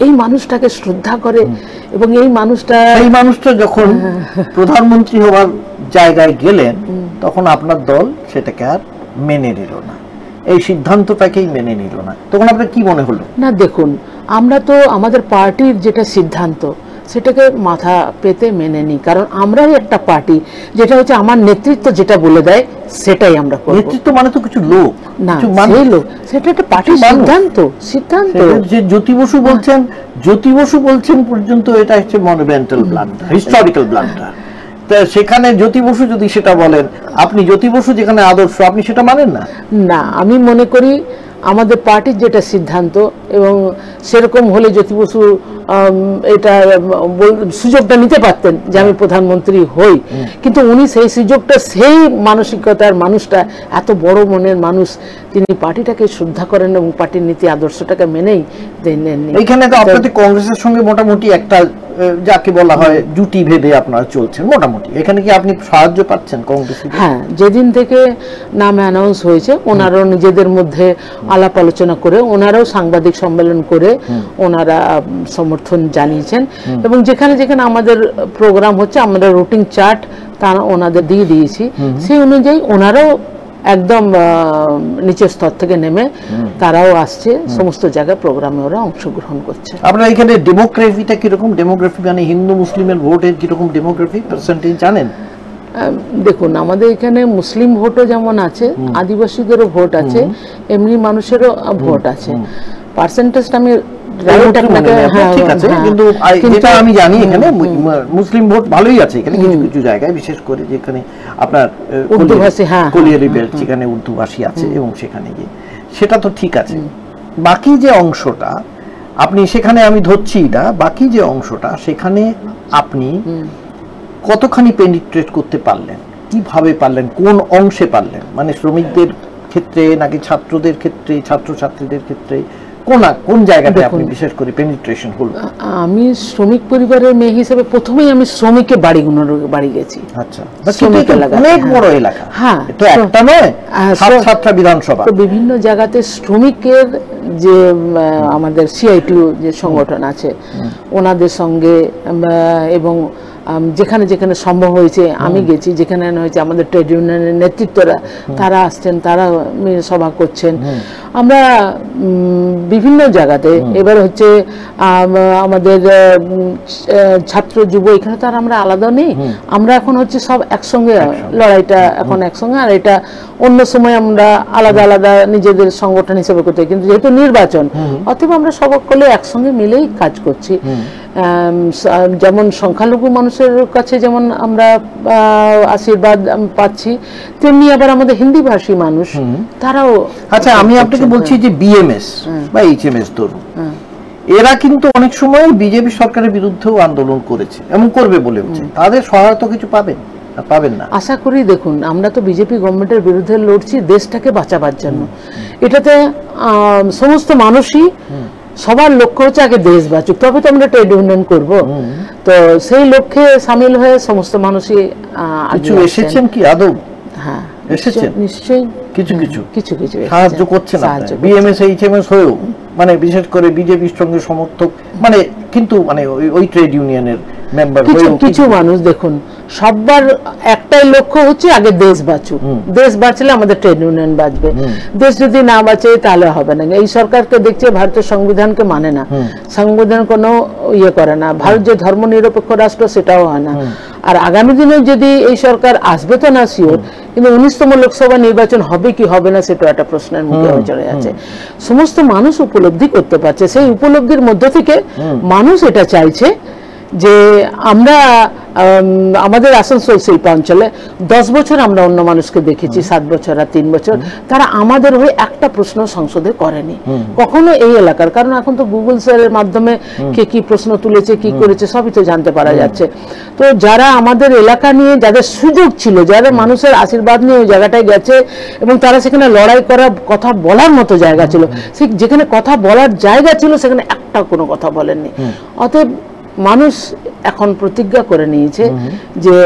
এই মানুষটাকে শ্রদ্ধা করে, এবং এই মানুষটা যখন প্রধানমন্ত্রী হওয়ার জায়গায় গেলেন, তখন আপনার দল সেটাকে আর মেনে নিল না, এই সিদ্ধান্তটাকেই মেনে নিল না। তখন আপনার কি মনে হলো? না দেখুন, আমরা তো আমাদের পার্টির যেটা সিদ্ধান্ত, সেটাকে মাথা পেতে মেনে নিই, কারণ আমরাই একটা পার্টি, যেটা হচ্ছে আমার নেতৃত্ব যেটা বলে দেয় সেটাই আমরা করব। নেতৃত্ব মানে তো কিছু লোক না, সেই লোক, সেটা একটা পার্টির সিদ্ধান্ত। যে জ্যোতি বসু বলছেন পর্যন্ত এটা হচ্ছে মনুমেন্টাল ব্লান্ডার, হিস্টোরিক্যাল ব্লান্ডার। সেখানে জ্যোতি বসু যদি সেটা বলেন, আপনি জ্যোতি বসু যেখানে আদর্শ, আপনি সেটা মানেন না? না, আমি মনে করি আমাদের পার্টির যেটা সিদ্ধান্ত, এবং সেরকম হলে জ্যোতি বসু এটা সুযোগটা নিতে পারতেন যে আমি প্রধানমন্ত্রী হই, কিন্তু উনি সেই সুযোগটা, সেই মানসিকতার মানুষটা, এত বড় মনের মানুষ, তিনি পার্টিটাকে শ্রদ্ধা করেন এবং পার্টির নীতি আদর্শটাকে মেনেই নেননি। এইখানে তো আপনাদের কংগ্রেসের সঙ্গে মোটামুটি একটা যাকে বলা হয় জুটি ভেবে আপনারা চলছেন মোটামুটি। এখানে কি আপনি সাহায্য পাচ্ছেন কংগ্রেস? হ্যাঁ, যেদিন থেকে নাম অ্যানাউন্স হয়েছে, ওনারাও নিজেদের মধ্যে আলাপ আলোচনা করে, ওনারাও সাংবাদিক সম্মেলন করে ওনারা সমর্থন জানিয়েছেন, এবং যেখানে যেখানে আমাদের প্রোগ্রাম হচ্ছে, আমরা রুটিন চার্ট তারা ওনাদের দিয়ে দিয়েছি, সেই অনুযায়ী ওনারাও একদম নিচের স্তর থেকে নেমে তারাও আসছে, সমস্ত জায়গায় প্রোগ্রামে ওরা অংশগ্রহণ করছে। আপনারা এখানে ডেমোগ্রাফিটা কিরকম? ডেমোগ্রাফি মানে হিন্দু মুসলিমের ভোটের কিরকম ডেমোগ্রাফি পার্সেন্টেজ জানেন? দেখুন, আমাদের এখানে মুসলিম ভোটও যেমন আছে, আদিবাসীদেরও ভোট আছে, এমনি মানুষেরও ভোট আছে। পার্সেন্টেজটা আমি আমি জানি এখানে মুসলিম ভোট ভালোই আছে এখানে, কিছু কিছু জায়গায়, বিশেষ করে যেখানে আপনার কলিয়ারি বেল্ট, সেখানে উর্দু ভাষী আছে, এবং সেখানে গিয়ে সেটা তো ঠিক আছে। বাকি যে অংশটা আপনি সেখানে, আমি ধরছি না, বাকি যে অংশটা সেখানে আপনি কতখানি পেনিট্রেট করতে পারলেন? কিভাবে পারলেন? কোন অংশে পারলেন? মানে শ্রমিকদের ক্ষেত্রে, নাকি ছাত্রদের ক্ষেত্রে, ছাত্রছাত্রীদের ক্ষেত্রে, কোন জায়গাতে আপনি বিশেষ করে পেনিট্রেশন হলো? আমি শ্রমিক পরিবারের মেয়ে হিসেবে প্রথমেই আমি শ্রমিকের বাড়ি গেছি। আচ্ছা, শ্রমিক এলাকা অনেক বড় এলাকা, হ্যাঁ, তো একটা নয়, 7টা বিধানসভা। তো বিভিন্ন জায়গাতে শ্রমিকের যে আমাদের সিআইটিউ যে সংগঠন আছে ওনাদের সঙ্গে এবং যেখানে যেখানে সম্ভব হয়েছে আমি গেছি, যেখানে হয়েছে আমাদের ট্রেড ইউনিয়নের নেতৃত্বরা তারা আসছেন, তারা সভা করছেন। আমরা বিভিন্ন জায়গাতে এবার হচ্ছে আমাদের ছাত্র যুব এখানে তো আর আমরা আলাদা নেই, আমরা এখন হচ্ছে সব একসঙ্গে লড়াইটা এখন একসঙ্গে, আর এটা অন্য সময় আমরা আলাদা আলাদা নিজেদের সংগঠন হিসেবে করতে, কিন্তু যেহেতু নির্বাচন অতএব আমরা সকলে একসঙ্গে মিলেই কাজ করছি। যেমন সংখ্যালঘু মানুষের কাছে যেমন আমরা আশীর্বাদ পাচ্ছি, তেমনি আবার আমাদের হিন্দি ভাষী মানুষ তারাও। আচ্ছা, আমি আপনাকে বলছি যে বিএমএস বা এইচএমএস ধরুন, এরা কিন্তু অনেক সময় বিজেপি সরকারের বিরুদ্ধেও আন্দোলন করেছে এবং করবে বলে, তাদের সহায়তা কিছু পাবেন না আশা করি। দেখুন, আমরা তো বিজেপি গভর্নমেন্টের বিরুদ্ধে লড়ছি দেশটাকে বাঁচাবার জন্য, এটাতে সমস্ত মানুষই সবার লক্ষ্য হচ্ছে আগে দেশ বাঁচুক, তবে তো আমরা ট্রেড ইউনিয়ন করবো। তো সেই লক্ষ্যে সামিল হয়ে সমস্ত মানুষই এসেছেন কি আদৌ? হ্যাঁ, এসেছেন নিশ্চয়ই, কিছু সাহায্য করছেন বিএমএস এইচএমএস হয়েও, মানে বিশেষ করে বিজেপির সঙ্গে সমর্থক, মানে কিন্তু মানে ওই ট্রেড ইউনিয়নের মেম্বার হয়েও কিছু মানুষ। দেখুন, সবার একটাই লক্ষ্য হচ্ছে আগে দেশ বাঁচুক, দেশ বাঁচলে আমাদের ট্রেড ইউনিয়ন বাঁচবে, দেশ যদি না বাঁচে তাহলে হবে না। এই সরকারকে দেখছে ভারতের সংবিধানকে মানে না, সংবিধান কোনো ইয়ে করে না, ভারত যে ধর্মনিরপেক্ষ রাষ্ট্র সেটাও হয় না। আর আগামী দিনে যদি এই সরকার আসবে তো না শিওর, কিন্তু 19তম লোকসভা নির্বাচন হবে কি হবে না সেটা একটা প্রশ্নের মুখে চলে যাচ্ছে। সমস্ত মানুষ উপলব্ধি করতে পারছে, সেই উপলব্ধির মধ্য থেকে মানুষ এটা চাইছে যে আমরা আমাদের আসানসোল শিল্পাঞ্চলে 10 বছর আমরা অন্য মানুষকে দেখেছি, 7 বছর আর 3 বছর, তারা আমাদের হয়ে একটা প্রশ্ন সংসদে করেনি কখনো এই এলাকার। কারণ এখন তো গুগল এর মাধ্যমে কে কি প্রশ্ন তুলেছে, কি করেছে সবই তো জানতে পারা যাচ্ছে। তো যারা আমাদের এলাকা নিয়ে যাদের সুযোগ ছিল, যাদের মানুষের আশীর্বাদ নিয়ে ওই জায়গাটায় গেছে এবং তারা সেখানে লড়াই করার কথা বলার মতো জায়গা ছিল, সে যেখানে কথা বলার জায়গা ছিল সেখানে একটা কোনো কথা বলেননি। অতএব মানুষ এখন প্রতিজ্ঞা করে নিয়েছে যে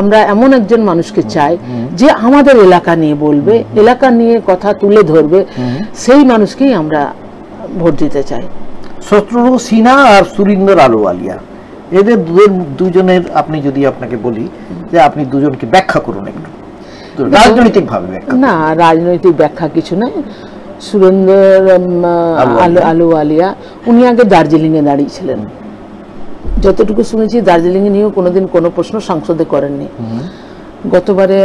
আমরা এমন একজন মানুষকে চাই যে আমাদের এলাকা নিয়ে বলবে, এলাকা নিয়ে কথা তুলে ধরবে, সেই মানুষকেই আমরা ভোট দিতে চাই। শত্রুঘ্ন সিনহা আর সুরিন্দর আলুওয়ালিয়া, এদের দুজনের আপনি যদি আপনাকে বলি যে আপনি দুজনকে ব্যাখ্যা করুন একটু, রাজনৈতিক ভাবে ব্যাখ্যা। না, রাজনৈতিক ব্যাখ্যা কিছু নাই। সুরিন্দর আলুওয়ালিয়া উনি আগে দার্জিলিং এ দাঁড়িয়েছিলেন, যতটুকু শুনেছি দার্জিলিং এ নিয়েও কোনোদিন কোনো প্রশ্ন সংসদে করেননি। গতবারে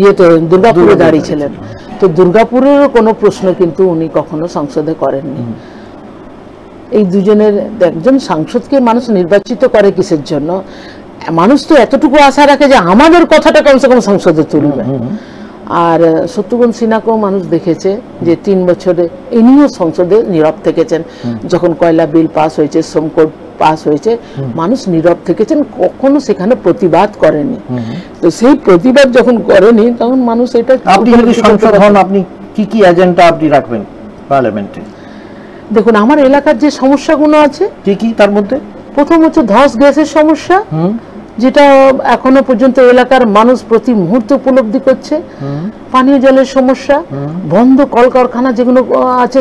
ইয়েতে দুর্গাপুরে দাঁড়িয়েছিলেন, তো দুর্গাপুরেরও কোনো প্রশ্ন কিন্তু উনি কখনো সংসদে করেননি। এই দুজনের, একজন সাংসদকে মানুষ নির্বাচিত করে কিসের জন্য? মানুষ তো এতটুকু আশা রাখে যে আমাদের কথাটা কমসে কম সংসদে তুলবে। আর শত্রুঘ্ন সিনহাকেও মানুষ দেখেছে যে 3 বছরে ইনিও সংসদে নীরব থেকেছেন। যখন কয়লা বিল পাস হয়েছে, শ্রম কোড পাস হয়েছে, মানুষ নীরব থেকেছেন, কখনো সেখানে প্রতিবাদ করেনি। তো সেই প্রতিবাদ যখন করেনি তখন মানুষ এটা। আপনি যদি সংসদ হন, আপনি কি কি এজেন্ডা আপনি রাখবেন পার্লামেন্টে? দেখুন, আমার এলাকার যে সমস্যাগুলো আছে, কি কি তার মধ্যে প্রথম হচ্ছে ধস গ্যাসের সমস্যা, যেটা এখনো পর্যন্ত এলাকার মানুষ প্রতি মুহূর্তে উপলব্ধি করছে। পানীয় জলের সমস্যা, বন্ধ কলকারখানা যেগুলো আছে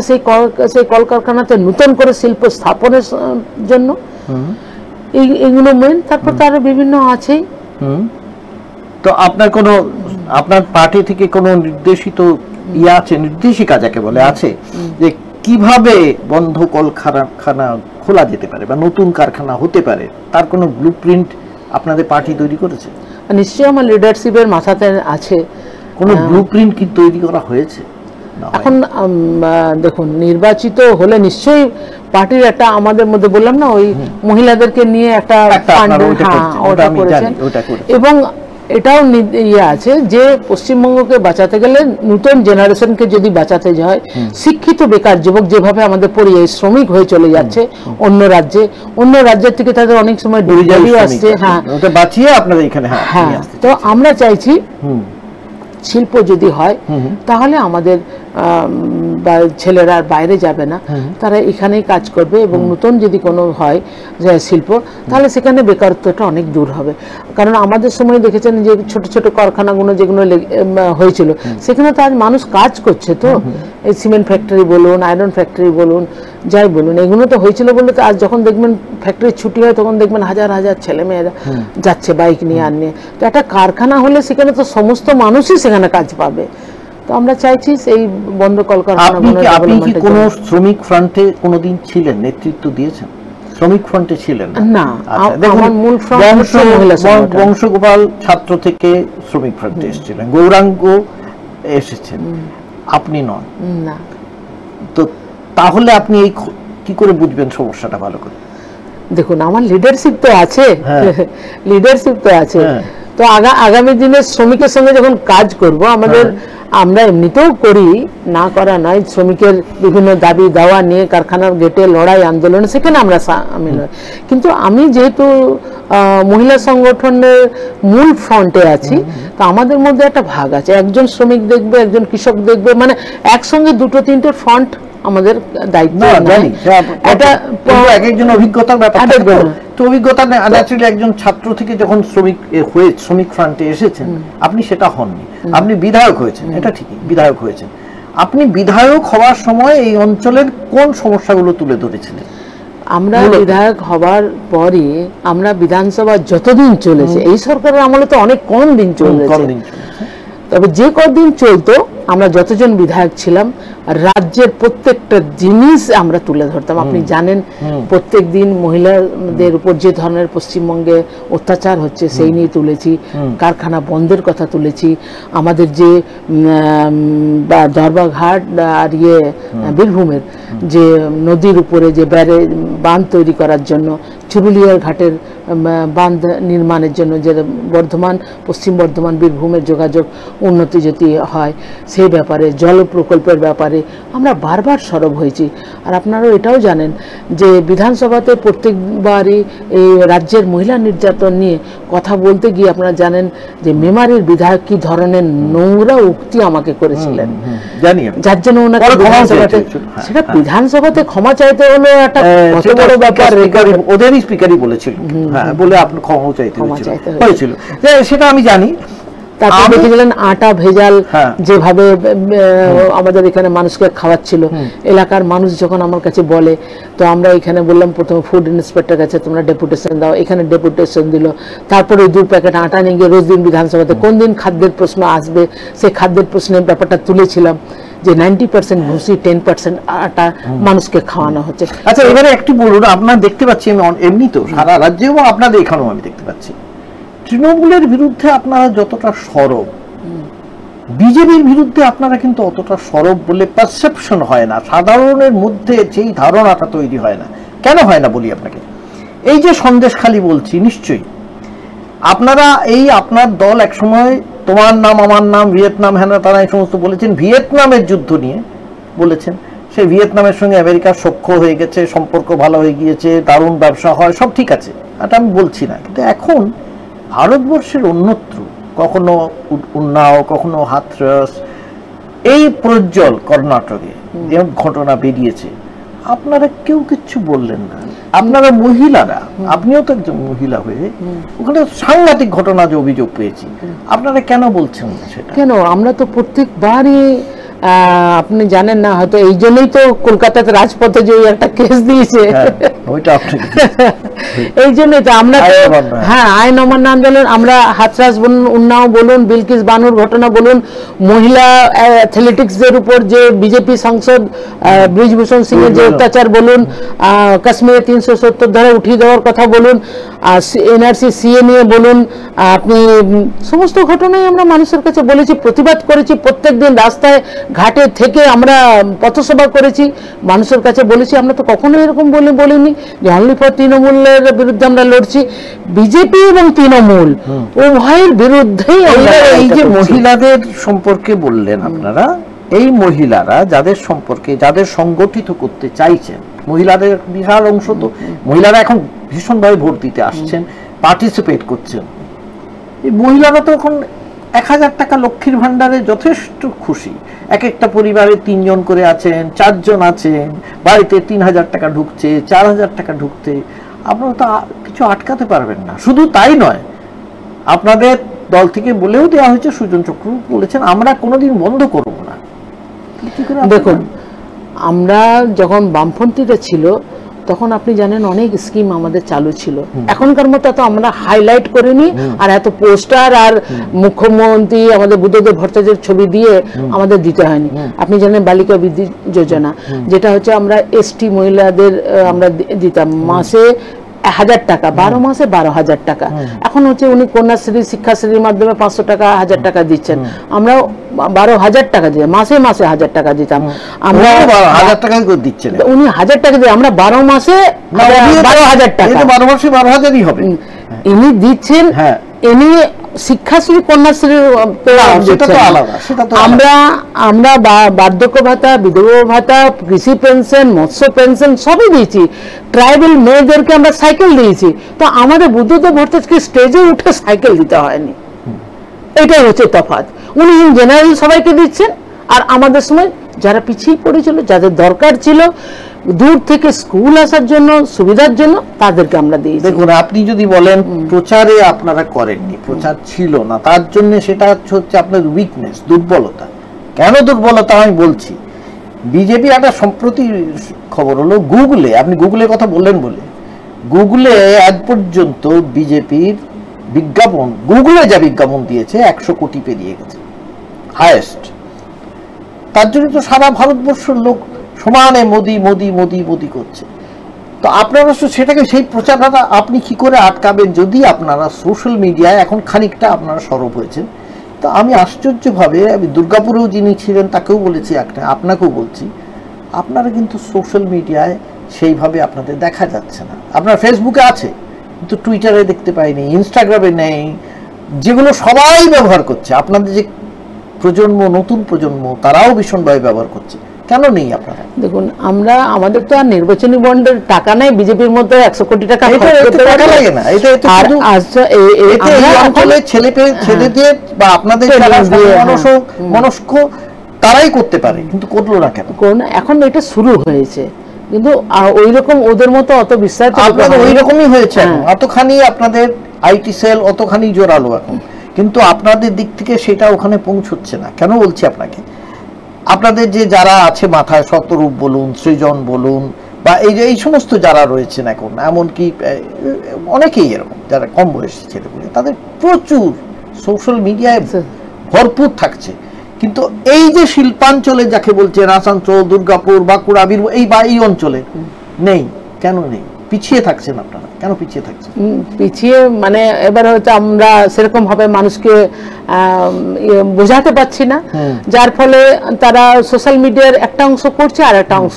সেই কলকারখানাতে নতুন করে শিল্প স্থাপনের জন্য, এইগুলো মেন। তারপর তার বিভিন্ন আছেই। তো আপনার পার্টি থেকে কোনো নির্দেশিত আছে, নির্দেশিকা যাকে বলে আছে, যে কিভাবে বন্ধ কলকারখানা খোলা যেতে পারে বা নতুন কারখানা হতে পারে, তার কোনো ব্লুপ্রিন্ট আপনাদের পার্টি তৈরি করেছে? নিশ্চয়ই আমার লিডারশিপের মাথাতে আছে। কোনো ব্লুপ্রিন্ট কি তৈরি করা হয়েছে? এখন দেখুন, নির্বাচিত হলে নিশ্চয়ই পার্টির একটা, আমাদের মধ্যে বললাম না ওই মহিলাদেরকে নিয়ে একটা ওটা করেছেন। এবং এটাও ইয়ে আছে যে পশ্চিমবঙ্গকে বাঁচাতে গেলে নতুন জেনারেশনকে যদি বাঁচাতে যায়, শিক্ষিত বেকার যুবক যেভাবে আমাদের পরিযায়ী শ্রমিক হয়ে চলে যাচ্ছে অন্য রাজ্যের থেকে, তাদের অনেক সময় ডেলিভারি আসছে। হ্যাঁ, বাঁচিয়ে আপনাদের এখানে। হ্যাঁ, তো আমরা চাইছি শিল্প যদি হয় তাহলে আমাদের ছেলেরা আর বাইরে যাবে না, তারা এখানেই কাজ করবে। এবং নতুন যদি কোনো হয় যে শিল্প, তাহলে সেখানে বেকারত্বটা অনেক দূর হবে। কারণ আমাদের সময় দেখেছেন যে ছোট ছোট কারখানাগুলো যেগুলো হয়েছিল, সেখানে তো আজ মানুষ কাজ করছে। তো এই সিমেন্ট ফ্যাক্টরি বলুন, আয়রন ফ্যাক্টরি বলুন, যাই বলুন, এগুলো তো হয়েছিল বলে তো আজ যখন দেখবেন ফ্যাক্টরির ছুটি হয় তখন দেখবেন হাজার হাজার ছেলে মেয়েরা যাচ্ছে বাইক নিয়ে আর নিয়ে। তো একটা কারখানা হলে সেখানে তো সমস্ত মানুষই সেখানে কাজ পাবে। তো আমরা চাইছি এই বন্ধ কলকারখানাগুলো। আপনি কি কোনো শ্রমিক ফ্রন্টে কোনোদিন ছিলেন, নেতৃত্ব দিয়েছেন? শ্রমিক ফ্রন্টে ছিলেন না? আমার মূল ফ্রন্ট বংশগোপাল ছাত্র থেকে শ্রমিক ফ্রন্টে এসেছিলেন, গৌরাঙ্গ এসেছেন, আপনি নন। না। তো তাহলে আপনি এই কি করে বুঝবেন সমস্যাটা ভালো করে? দেখুন, আমার লিডারশিপ তো আছে, লিডারশিপ তো আছে। তো আগামী দিনে শ্রমিকের সঙ্গে যখন কাজ করব, আমরা এমনিতেও করি, না করা নয়, শ্রমিকের বিভিন্ন দাবি দাওয়া নিয়ে কারখানার গেটে লড়াই আন্দোলন, সেখানে আমরা সামিল হই। কিন্তু আমি যেহেতু মহিলা সংগঠনের মূল ফ্রন্টে আছি, তো আমাদের মধ্যে একটা ভাগ আছে, একজন শ্রমিক দেখবে, একজন কৃষক দেখবে, মানে একসঙ্গে দুটো তিনটে ফ্রন্ট আমাদের দায়িত্ব। এটা একজন অভিজ্ঞতার ব্যাপার। তো অভিজ্ঞতা ন্যাচুরালি একজন ছাত্র থেকে যখন শ্রমিক ফ্রন্টে এসেছেন, আপনি সেটা হননি, আপনি বিধায়ক হয়েছেন, এটা ঠিকই, বিধায়ক হয়েছেন। আপনি বিধায়ক হওয়ার সময় এই অঞ্চলের কোন সমস্যাগুলো তুলে ধরেছিলেন? আমরা বিধায়ক হবার পরই আমরা বিধানসভা যতদিন চলেছে, এই সরকারের আমলে তো অনেক কম দিন চলেছে, তবে যে কদিন চলতো আমরা যতজন বিধায়ক ছিলাম, রাজ্যের প্রত্যেকটা জিনিস আমরা তুলে ধরতাম। আপনি জানেন, প্রত্যেক দিন মহিলাদের উপর যে ধরনের পশ্চিমবঙ্গে অত্যাচার হচ্ছে সেই নিয়ে তুলেছি, কারখানা বন্ধের কথা তুলেছি, আমাদের যে দরবাঘাট আর বীরভূমের যে নদীর উপরে যে বাঁধ তৈরি করার জন্য, চুরুলিয়ার ঘাটের বাঁধ নির্মাণের জন্য, যে পশ্চিম বর্ধমান বীরভূমের যোগাযোগ উন্নতি যদি হয় সেই ব্যাপারে, জল প্রকল্পের ব্যাপারে আমরা বারবার সরব হয়েছি। আর আপনারাও এটাও জানেন যে বিধানসভাতে প্রত্যেকবারই এই রাজ্যের মহিলা নির্যাতন নিয়ে কথা বলতে গিয়ে আপনারা জানেন যে মেমারির বিধায়ক কি ধরনের নোংরা উক্তি আমাকে করেছিলেন, যার জন্য ওনাকে বিধানসভাতে, সেটা বিধানসভাতে ক্ষমা চাইতে হলো একটা কত বড় ব্যাপার। ওদেরই স্পিকারই বলেছিল, বলে আপনি ক্ষমা চাইতে হয়েছিল, সেটা আমি জানি। তারপর দেখেছিলেন আটা ভেজাল যেভাবে আমাদের এখানে মানুষকে খাওয়াচ্ছিল, এলাকার মানুষ যখন আমার কাছে বলে, তো আমরা এখানে বললাম প্রথমে ফুড ইন্সপেক্টর কাছে তোমরা ডেপুটেশন দাও, এখানে ডেপুটেশন দিল, তারপরে 2 প্যাকেট আটা নিয়ে গিয়ে রোজ দিন বিধানসভাতে কোন দিন খাদ্যের প্রশ্ন আসবে সেই খাদ্যের প্রশ্নের ব্যাপারটা তুলেছিলাম, যে 90% ভুসি 10% আটা মানুষকে খাওয়ানো হচ্ছে। আচ্ছা, এবারে একটু বলুন, আপনারা দেখতে পাচ্ছি এমনি তো সারা রাজ্যে এবং আপনাদের এখানেও আমি দেখতে পাচ্ছি, তৃণমূলের বিরুদ্ধে আপনারা যতটা সরব, বিজেপির বিরুদ্ধে আপনারা কিন্তু অতটা সরব বলে পারসেপশন হয় না, সাধারণের মধ্যে যেই ধারণাটা তৈরি হয় না। কেন হয় না বলি আপনাকে, এই যে সন্দেশখালি বলছি, নিশ্চয়ই আপনারা আপনার দল একসময় তোমার নাম আমার নাম ভিয়েতনাম হ্যানা তারা এই সমস্ত বলেছেন, ভিয়েতনামের যুদ্ধ নিয়ে বলেছেন, সেই ভিয়েতনামের সঙ্গে আমেরিকার সখ্য হয়ে গেছে, সম্পর্ক ভালো হয়ে গিয়েছে, দারুণ ব্যবসা হয়, সব ঠিক আছে, এটা আমি বলছি না। কিন্তু এখন ভারতবর্ষের অন্যত্র, কখনো উন্নাও, কখনো হাথরস, এই প্রজ্জ্বল কর্ণাটকে যে ঘটনা বেরিয়েছে, আপনারা কেউ কিচ্ছু বললেন না। আপনারা মহিলারা, আপনিও তো একজন মহিলা হয়ে ওখানে সাংঘাতিক ঘটনা যে অভিযোগ পেয়েছি, আপনারা কেন বলছেন সেটা? কেন, আমরা তো প্রত্যেকবারই, আপনি জানেন না হয়তো, এই জন্যই তো কলকাতাতে রাজপথে যে একটা কেস দিয়েছে, এই জন্যই তো আমরা, আইন অমান্য আন্দোলন, আমরা হাথরাস বলুন, উন্নাও বলুন, বিলকিস বানুর ঘটনা বলুন, মহিলা অ্যাথলেটিক্সদের উপর যে বিজেপি সাংসদ ব্রিজভূষণ সিং এর যে অত্যাচার বলুন, কাশ্মীরে 370 ধারা উঠিয়ে দেওয়ার কথা বলুন, এনআরসি সিএ নিয়ে বলুন, আপনি সমস্ত ঘটনাই আমরা মানুষের কাছে বলেছি, প্রতিবাদ করেছি, প্রত্যেকদিন রাস্তায় ঘাটে থেকে আমরা পথসভা করেছি, মানুষের কাছে বলেছি। আমরা তো কখনো এরকম বলিনি যে অনলি ফর তৃণমূলের বিরুদ্ধে আমরা লড়ছি, বিজেপি এবং তৃণমূল উভয়ের বিরুদ্ধেই। এই যে মহিলাদের সম্পর্কে বললেন আপনারা, এই মহিলারা যাদের সম্পর্কে, যাদের সংগঠিত করতে চাইছেন, মহিলাদের বিশাল অংশ, তো মহিলারা এখন ভীষণভাবে ভোট দিতে আসছেন, পার্টিসিপেট করছেন, এই মহিলারা তো এখন 1000 টাকা লক্ষ্মীর ভান্ডারে যথেষ্ট খুশি। এক একটা পরিবারে 3 জন করে আছেন, 4 জন আছেন, বাড়িতে 3000 টাকা ঢুকছে, 4000 টাকা ঢুকতে, আপনারা তো কিছু আটকাতে পারবেন না। শুধু তাই নয়, আপনাদের দল থেকে বলেও দেওয়া হয়েছে, সুজন চক্র বলেছেন আমরা কোনোদিন বন্ধ করব না। দেখুন, আমরা যখন বামপন্থীরা ছিল তখন আপনি জানেন অনেক স্কিম আমাদের চালু ছিল, এখনকার মতো তো আমরা হাইলাইট করিনি, আর এত পোস্টার আর মুখ্যমন্ত্রী আমাদের বুদ্ধদেব ভট্টাচার্যের ছবি দিয়ে আমাদের দিতে হয়নি। আপনি জানেন বালিকা বৃদ্ধি যোজনা, যেটা হচ্ছে আমরা এসটি মহিলাদের আমরা দিতাম মাসে 1000 টাকা, 12 মাসে 12,000 টাকা। এখন হচ্ছে উনি কন্যাশ্রী শিক্ষাশ্রীর মাধ্যমে 500 টাকা 1000 টাকা দিচ্ছেন, আমরা 12,000 টাকা দিতাম, মাসে মাসে 1000 টাকা দিতাম আমরা। 1000 টাকা করে দিচ্ছেন উনি 1000 টাকা দিয়ে আমরা 12 মাসে 12,000 টাকা, 12 মাসে 12,000ই হবে ইনি দিচ্ছেন। ইনি শিক্ষাশ্রী কন্যাশ্রী আমরা বার্ধক্য ভাতা, বিধবা ভাতা, কৃষি পেনশন, মৎস্য পেনশন সবই দিয়েছি। ট্রাইবাল মেয়েদেরকে আমরা সাইকেল দিয়েছি। তো আমাদের বুদ্ধদেব ভট্টাচার্যকে স্টেজে উঠে সাইকেল দিতে হয়নি, এটাই হচ্ছে তফাৎ। উনি জেনারেল সবাইকে দিচ্ছেন, আর আমাদের সময় যারা পিছিয়ে পড়েছিল, যাদের দরকার ছিল দূর থেকে স্কুল আসার জন্য সুবিধার জন্য, তাদেরকে আমরা দিয়েছি। দেখুন, আপনি যদি বলেন প্রচারে আপনারা করেননি, প্রচার ছিল না, তার জন্য সেটা হচ্ছে আপনার উইকনেস, দুর্বলতা। কেন দুর্বলতা আমি বলছি। বিজেপি একটা সম্প্রতি খবর হলো, গুগলে, আপনি গুগলের কথা বললেন বলে, গুগলে আজ পর্যন্ত বিজেপির বিজ্ঞাপন, গুগলে যা বিজ্ঞাপন দিয়েছে 100 কোটি পেরিয়ে গেছে, হায়েস্ট। তার জন্য তো সারা ভারতবর্ষের লোক সমানে মোদি মোদি মোদি মোদি করছে। তো আপনারা সেটাকে, সেই প্রচারণা আপনি কি করে আটকাবেন যদি আপনারা সোশ্যাল মিডিয়ায় এখন খানিকটা আপনারা সরব হয়েছেন। তো আমি আশ্চর্যভাবে, আমি দুর্গাপুরেও যিনি ছিলেন তাকেও বলেছি, আপনাকেও বলছি, আপনারা কিন্তু সোশ্যাল মিডিয়ায় সেইভাবে আপনাদের দেখা যাচ্ছে না। আপনার ফেসবুকে আছে কিন্তু টুইটারে দেখতে পাইনি, ইনস্টাগ্রামে নেই, যেগুলো সবাই ব্যবহার করছে। আপনাদের যে প্রজন্ম, নতুন প্রজন্ম, তারাও ভীষণভাবে ব্যবহার করছে, কেন নেই আপনারা? দেখুন, আমাদের তো আর নির্বাচনী বন্ডের টাকা নাই বিজেপির মধ্যে 100 কোটি টাকা লাগে না। ছেলেদের বা আপনাদের মনস্ক তারাই করতে পারে, কিন্তু করলো না কেন? এখন এটা শুরু হয়েছে, কিন্তু ওই রকম ওদের মতো অত বিশ্বাস আপনাদের ওই রকমই হয়েছে, অতখানি আপনাদের আইটি সেল অতখানি জোরালো এখন, কিন্তু আপনাদের দিক থেকে সেটা ওখানে পৌঁছচ্ছে না। কেন বলছি আপনাকে, আপনাদের যে যারা আছে মাথায়, শতরূপ বলুন, সৃজন বলুন, বা এই সমস্ত যারা রয়েছেন এখন, এমনকি অনেকেই এরকম যারা কম বয়সী ছেলেগুলো, তাদের প্রচুর সোশ্যাল মিডিয়ায় ভরপুর থাকছে। কিন্তু এই যে শিল্পাঞ্চলে যাকে বলছেন, আসানসোল, দুর্গাপুর, বাঁকুড়া, বীরভূম, এই অঞ্চলে নেই। কেন নেই? পিছিয়ে থাকছেন আপনারা, কেন পিছিয়ে থাকছেন? পিছিয়ে মানে এবার হয়তো আমরা সেরকম ভাবে মানুষকে বোঝাতে পারছি না, যার ফলে তারা সোশ্যাল মিডিয়ার একটা অংশ করছে আর একটা অংশ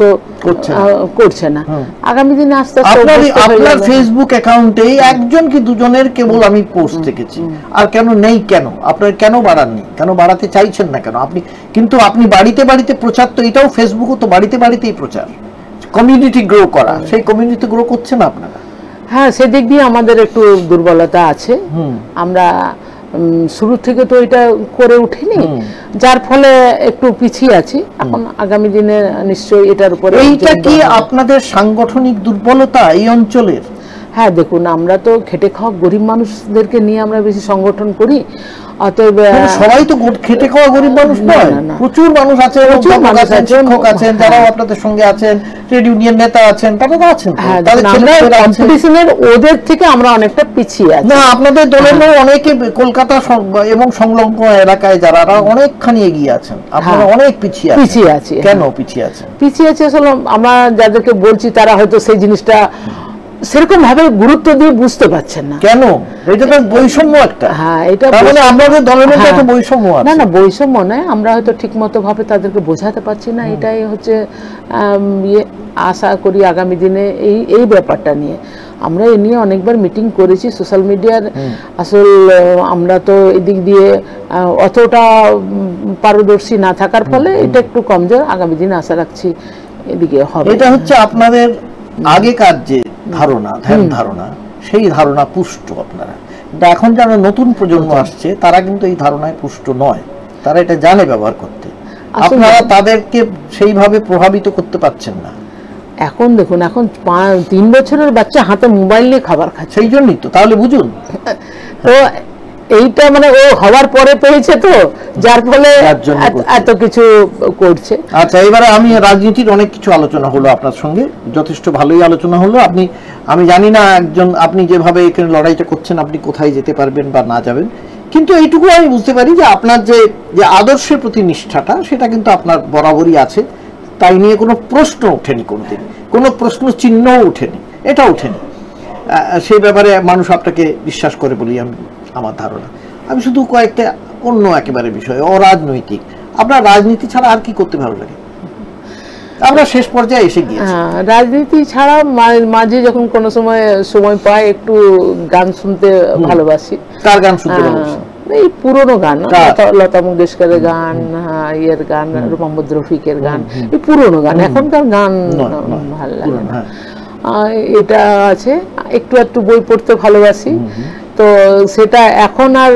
করছে না। আগামী দিনে আস্তে আস্তে আপনার ফেসবুক অ্যাকাউন্টেই একজন কি দুজনের কেবল আমি পোস্ট দেখেছি, আর কেন নেই? কেন আপনার কেন বাড়াননি? কেন বাড়াতে চাইছেন না কেন আপনি? কিন্তু আপনি বাড়িতে বাড়িতে প্রচার, তো এটাও ফেসবুকও তো বাড়িতে বাড়িতেই প্রচার, কমিউনিটি গ্রো করা, সেই কমিউনিটি গ্রো করছে না আপনারা। হ্যাঁ, সেদিক দিয়ে আমাদের একটু দুর্বলতা আছে। আমরা শুরু থেকে তো এটা করে উঠিনি, যার ফলে একটু পিছিয়ে আছি। এখন আগামী দিনে নিশ্চয়ই এটার উপরে। এইটা কি আপনাদের সাংগঠনিক দুর্বলতা এই অঞ্চলের? হ্যাঁ, দেখুন, আমরা তো খেটে খাওয়া গরিব মানুষদেরকে নিয়ে আমরা বেশি সংগঠন করি। অতএব সবাই তো খেটে খাওয়া গরিব মানুষ নয়, প্রচুর মানুষ আছে, শিক্ষক আছেন, যারাও আপনাদের সঙ্গে আছেন, ট্রেড ইউনিয়ন নেতা আছেন, তারা তো আছেন। কম্পিটিশনের ওদের থেকে আমরা অনেকটা পিছিয়ে আছি। না, আপনাদের দলের অনেকে কলকাতা এবং সংলগ্ন এলাকায় যারা অনেকখানি এগিয়ে আছেন, আপনারা অনেক পিছিয়ে আছি। কেন পিছিয়ে আছেন? পিছিয়ে আছি আসলে আমরা যাদেরকে বলছি তারা হয়তো সেই জিনিসটা সেরকম ভাবে গুরুত্ব দিয়ে বুঝতে পারছেন না। কেন? এটা তো বৈষম্য একটা। হ্যাঁ, এটা মানে আমাদের দলের মধ্যে একটা বৈষম্য আছে। না, বৈষম্য নয়, আমরা হয়তো ঠিকমতো ভাবে তাদেরকে বোঝাতে পারছি না। এটাই হচ্ছে আশা করি আগামী দিনে এই ব্যাপারটা নিয়ে আমরা এ নিয়ে অনেকবার মিটিং করেছি সোশ্যাল মিডিয়ার। আসল আমরা তো এদিক দিয়ে অতটা পারদর্শী না থাকার ফলে এটা একটু কমজোর। আগামী দিনে আশা রাখছি এদিকে হবে। এটা হচ্ছে আপনাদের আগেকার যে ধারণা, ধ্যান ধারণা, সেই ধারণা পুষ্ট আপনারা। কিন্তু এখন যারা নতুন প্রজন্ম আসছে তারা কিন্তু এই ধারণায় পুষ্ট নয়, তারা এটা জানে ব্যবহার করতে। আপনারা তাদেরকে সেইভাবে প্রভাবিত করতে পারছেন না। এখন দেখুন, এখন 3 বছরের বাচ্চা হাতে মোবাইল নিয়ে খাবার খাচ্ছে। সেই জন্যই তো, তাহলে বুঝুন। তো এইটা মানে ও হওয়ার পরে পেয়েছে, তো যার ফলে এত কিছু করছে। আচ্ছা, এবারে আমি রাজনীতির অনেক কিছু আলোচনা হলো আপনার সঙ্গে, যথেষ্ট ভালোই আলোচনা হলো। আমি জানি না আপনি যেভাবে এখানে লড়াইটা করছেন আপনি কোথায় যেতে পারবেন বা না যাবেন, কিন্তু এইটুকু আমি বুঝতে পারি যে আপনার যে আদর্শের প্রতি নিষ্ঠাটা সেটা কিন্তু আপনার বরাবরই আছে, তাই নিয়ে কোনো প্রশ্ন ওঠেনি, কোনোদিন কোনো প্রশ্ন চিহ্নও ওঠেনি, এটা ওঠেনি। সেই ব্যাপারে মানুষ আপনাকে বিশ্বাস করে বলি আমার ধারণা। আমি শুধু কয়েকটা অন্য একেবারে বিষয়, অরাজনৈতিক, আপনার রাজনীতি ছাড়া আর কি করতে ভালো লাগে? আমরা শেষ পর্যায়ে এসে গিয়েছি। রাজনীতি ছাড়া মাঝে যখন কোনো সময় পাই একটু গান শুনতে ভালোবাসি। কার গান শুনতে ভালোবাসি? এই পুরোনো গান, লতা মঙ্গেশকরের গান, ইয়ের গান, মোহাম্মদ রফিকের গান, এই পুরোনো গান। এখনকার গান ভালো লাগে না। এটা আছে। একটু বই পড়তে ভালোবাসি, তো সেটা এখন আর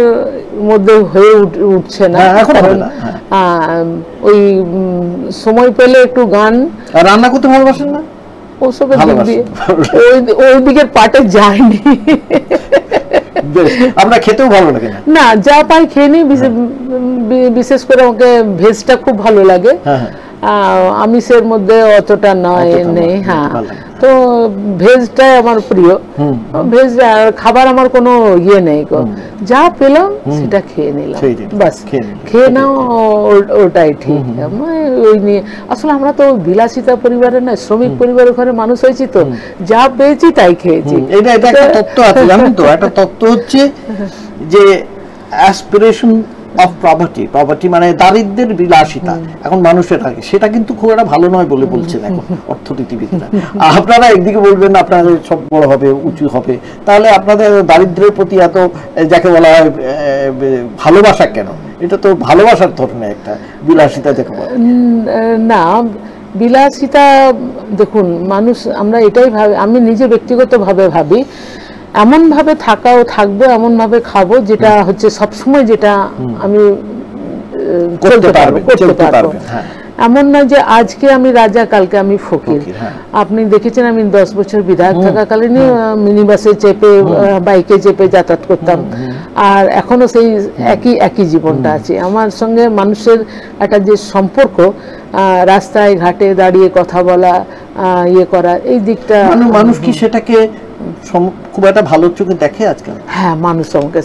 মধ্যে হয়ে উঠছে না। ওই সময় পেলে একটু গান। রান্না করতে ভালোবাসেন না? ওসবের দিক দিয়ে ওই দিকের পাটে যায়নি। আমরা খেতেও ভালো লাগে না, যা পাই খেয়ে নিই। বিশেষ করে আমাকে ভেজটা খুব ভালো লাগে, আমিষের মধ্যে অতটা নেই। হ্যাঁ, তো ভেজটাই আমার প্রিয়। ভেজ খাবার আমার কোনো ইয়ে নেই, যা পেলাম সেটা খেয়ে নিলাম, বাস। খেয়ে নাও, ওটাই ঠিক। ওই নিয়ে আসলে আমরা তো বিলাসিতা পরিবারের না, শ্রমিক পরিবারের ঘরে মানুষ হয়েছি, তো যা পেয়েছি তাই খেয়েছি। এটা একটা তত্ত্ব আছে, জানেন তো? একটা তত্ত্ব হচ্ছে যে অ্যাসপিরেশন অফ পভার্টি মানে দারিদ্র্যের বিলাসিতা এখন মানুষের থাকে, সেটা কিন্তু খুব একটা ভালো নয় বলে বলছেন এখন অর্থনীতিবিদরা। আপনারা একদিকে বলবেন আপনাদের সব বড় হবে, উঁচু হবে, তাহলে আপনাদের দারিদ্র্যের প্রতি এত যাকে বলা হয় ভালোবাসা কেন? এটা তো ভালোবাসার ধরনের একটা বিলাসিতা দেখে না। বিলাসিতা দেখুন, মানুষ আমরা এটাই ভাবি, আমি নিজে ব্যক্তিগতভাবে ভাবি এমন ভাবে থাকবো, এমন ভাবে খাবো যেটা হচ্ছে সবসময় যেটা আমি করতে পারবো। এমন নয় যে আজকে আমি রাজা, কালকে আমি ফকির। আপনি দেখেছেন আমি 10 বছর বিধায়ক থাকাকালীন মিনি বাসে চেপে, বাইকে চেপে যাতায়াত করতাম, আর এখনো সেই একই জীবনটা আছে। আমার সঙ্গে মানুষের একটা যে সম্পর্ক, রাস্তায় ঘাটে দাঁড়িয়ে কথা বলা, ইয়ে করা, এই দিকটা মানুষ কি সেটাকে খুব একটা ভালো চোখে দেখে আজকাল? হ্যাঁ, মানুষ আমাকে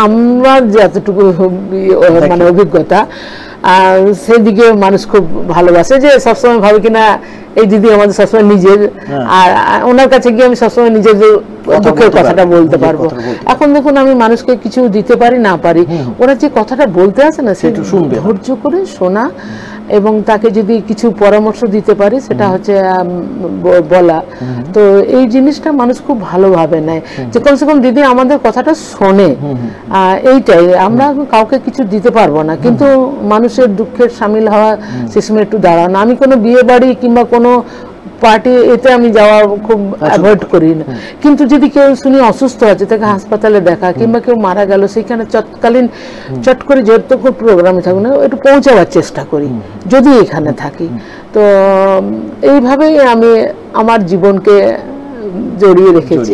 আমার যতটুকু মানে অভিজ্ঞতা, সেদিকে মানুষ খুব ভালোবাসে। যে সবসময় ভাবে কিনা এই দিদি আমাদের সবসময় নিজের, আর ওনার কাছে গিয়ে আমি সবসময় নিজের দুঃখের কথাটা বলতে পারবো। এখন দেখুন, আমি মানুষকে কিছু দিতে পারি না পারি, ওরা যে কথাটা বলতে আসে না, সেটা ধৈর্য করে শোনা, এবং তাকে যদি কিছু পরামর্শ দিতে পারি সেটা হচ্ছে বলা। তো এই জিনিসটা মানুষ খুব ভালোভাবে নেয়, যে কমসে কম দিদি আমাদের কথাটা শোনে। এইটাই, আমরা কাউকে কিছু দিতে পারবো না, কিন্তু মানুষের দুঃখের সামিল হওয়া, সে সময় একটু দাঁড়ানো। আমি কোনো বিয়ে বাড়ি কিংবা কোনো পার্টি এতে আমি যাওয়া খুব অ্যাভয়েড করি না, কিন্তু যদি কেউ শুনি অসুস্থ আছে, তাকে হাসপাতালে দেখা, কিংবা কেউ মারা গেল, সেখানে চট করে যতটুকু প্রোগ্রামে থাকুক না, একটু পৌঁছাবার চেষ্টা করি যদি এখানে থাকি। তো এইভাবেই আমি আমার জীবনকে জড়িয়ে রেখেছি।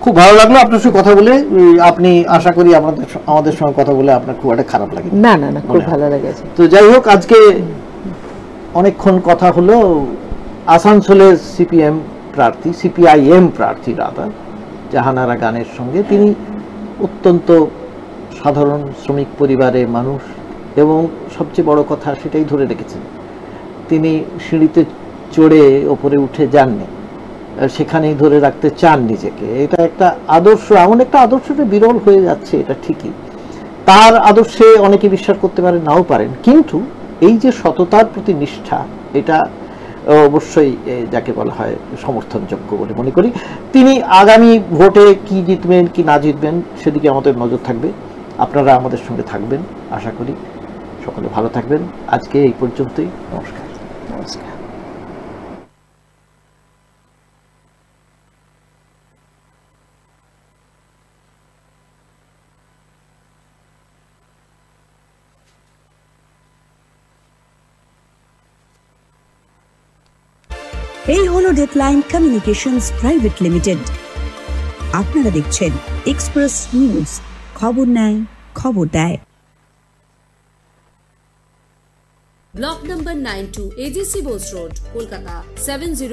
খুব ভালো লাগলো আপনার সঙ্গে কথা বলে। আপনি আশা করি আমাদের সঙ্গে কথা বলে আপনার খুব একটা খারাপ লাগে? না, খুব ভালো লেগেছে। তো যাই হোক, আজকে অনেকক্ষণ কথা হলো আসানসোলের সিপিআইএম প্রার্থী রাধা জাহানারা গানের সঙ্গে। তিনি অত্যন্ত সাধারণ শ্রমিক পরিবারের মানুষ, এবং সবচেয়ে বড় কথা সেটাই ধরে রেখেছেন, তিনি সিঁড়িতে চড়ে ওপরে উঠে যাননি, সেখানেই ধরে রাখতে চান নিজেকে। এটা একটা আদর্শ, এমন একটা আদর্শটা বিরল হয়ে যাচ্ছে, এটা ঠিকই। তার আদর্শে অনেকে বিশ্বাস করতে পারেন, নাও পারেন, কিন্তু এই যে সততার প্রতি নিষ্ঠা, এটা অবশ্যই যাকে বলা হয় সমর্থনযোগ্য বলে মনে করি। তিনি আগামী ভোটে কি জিতবেন কি না জিতবেন সেদিকে আমাদের নজর থাকবে, আপনারা আমাদের সঙ্গে থাকবেন আশা করি। সকলে ভালো থাকবেন। আজকে এই পর্যন্তই। নমস্কার। এই হলো ডেডলাইন কমিউনিকেশনস প্রাইভেট লিমিটেড। আপনারা দেখছেন এক্সপ্রেস নিউজ, খবর নেয় খবর দেয়। ব্লক নম্বর 92 AGC বোস রোড, কলকাতা 70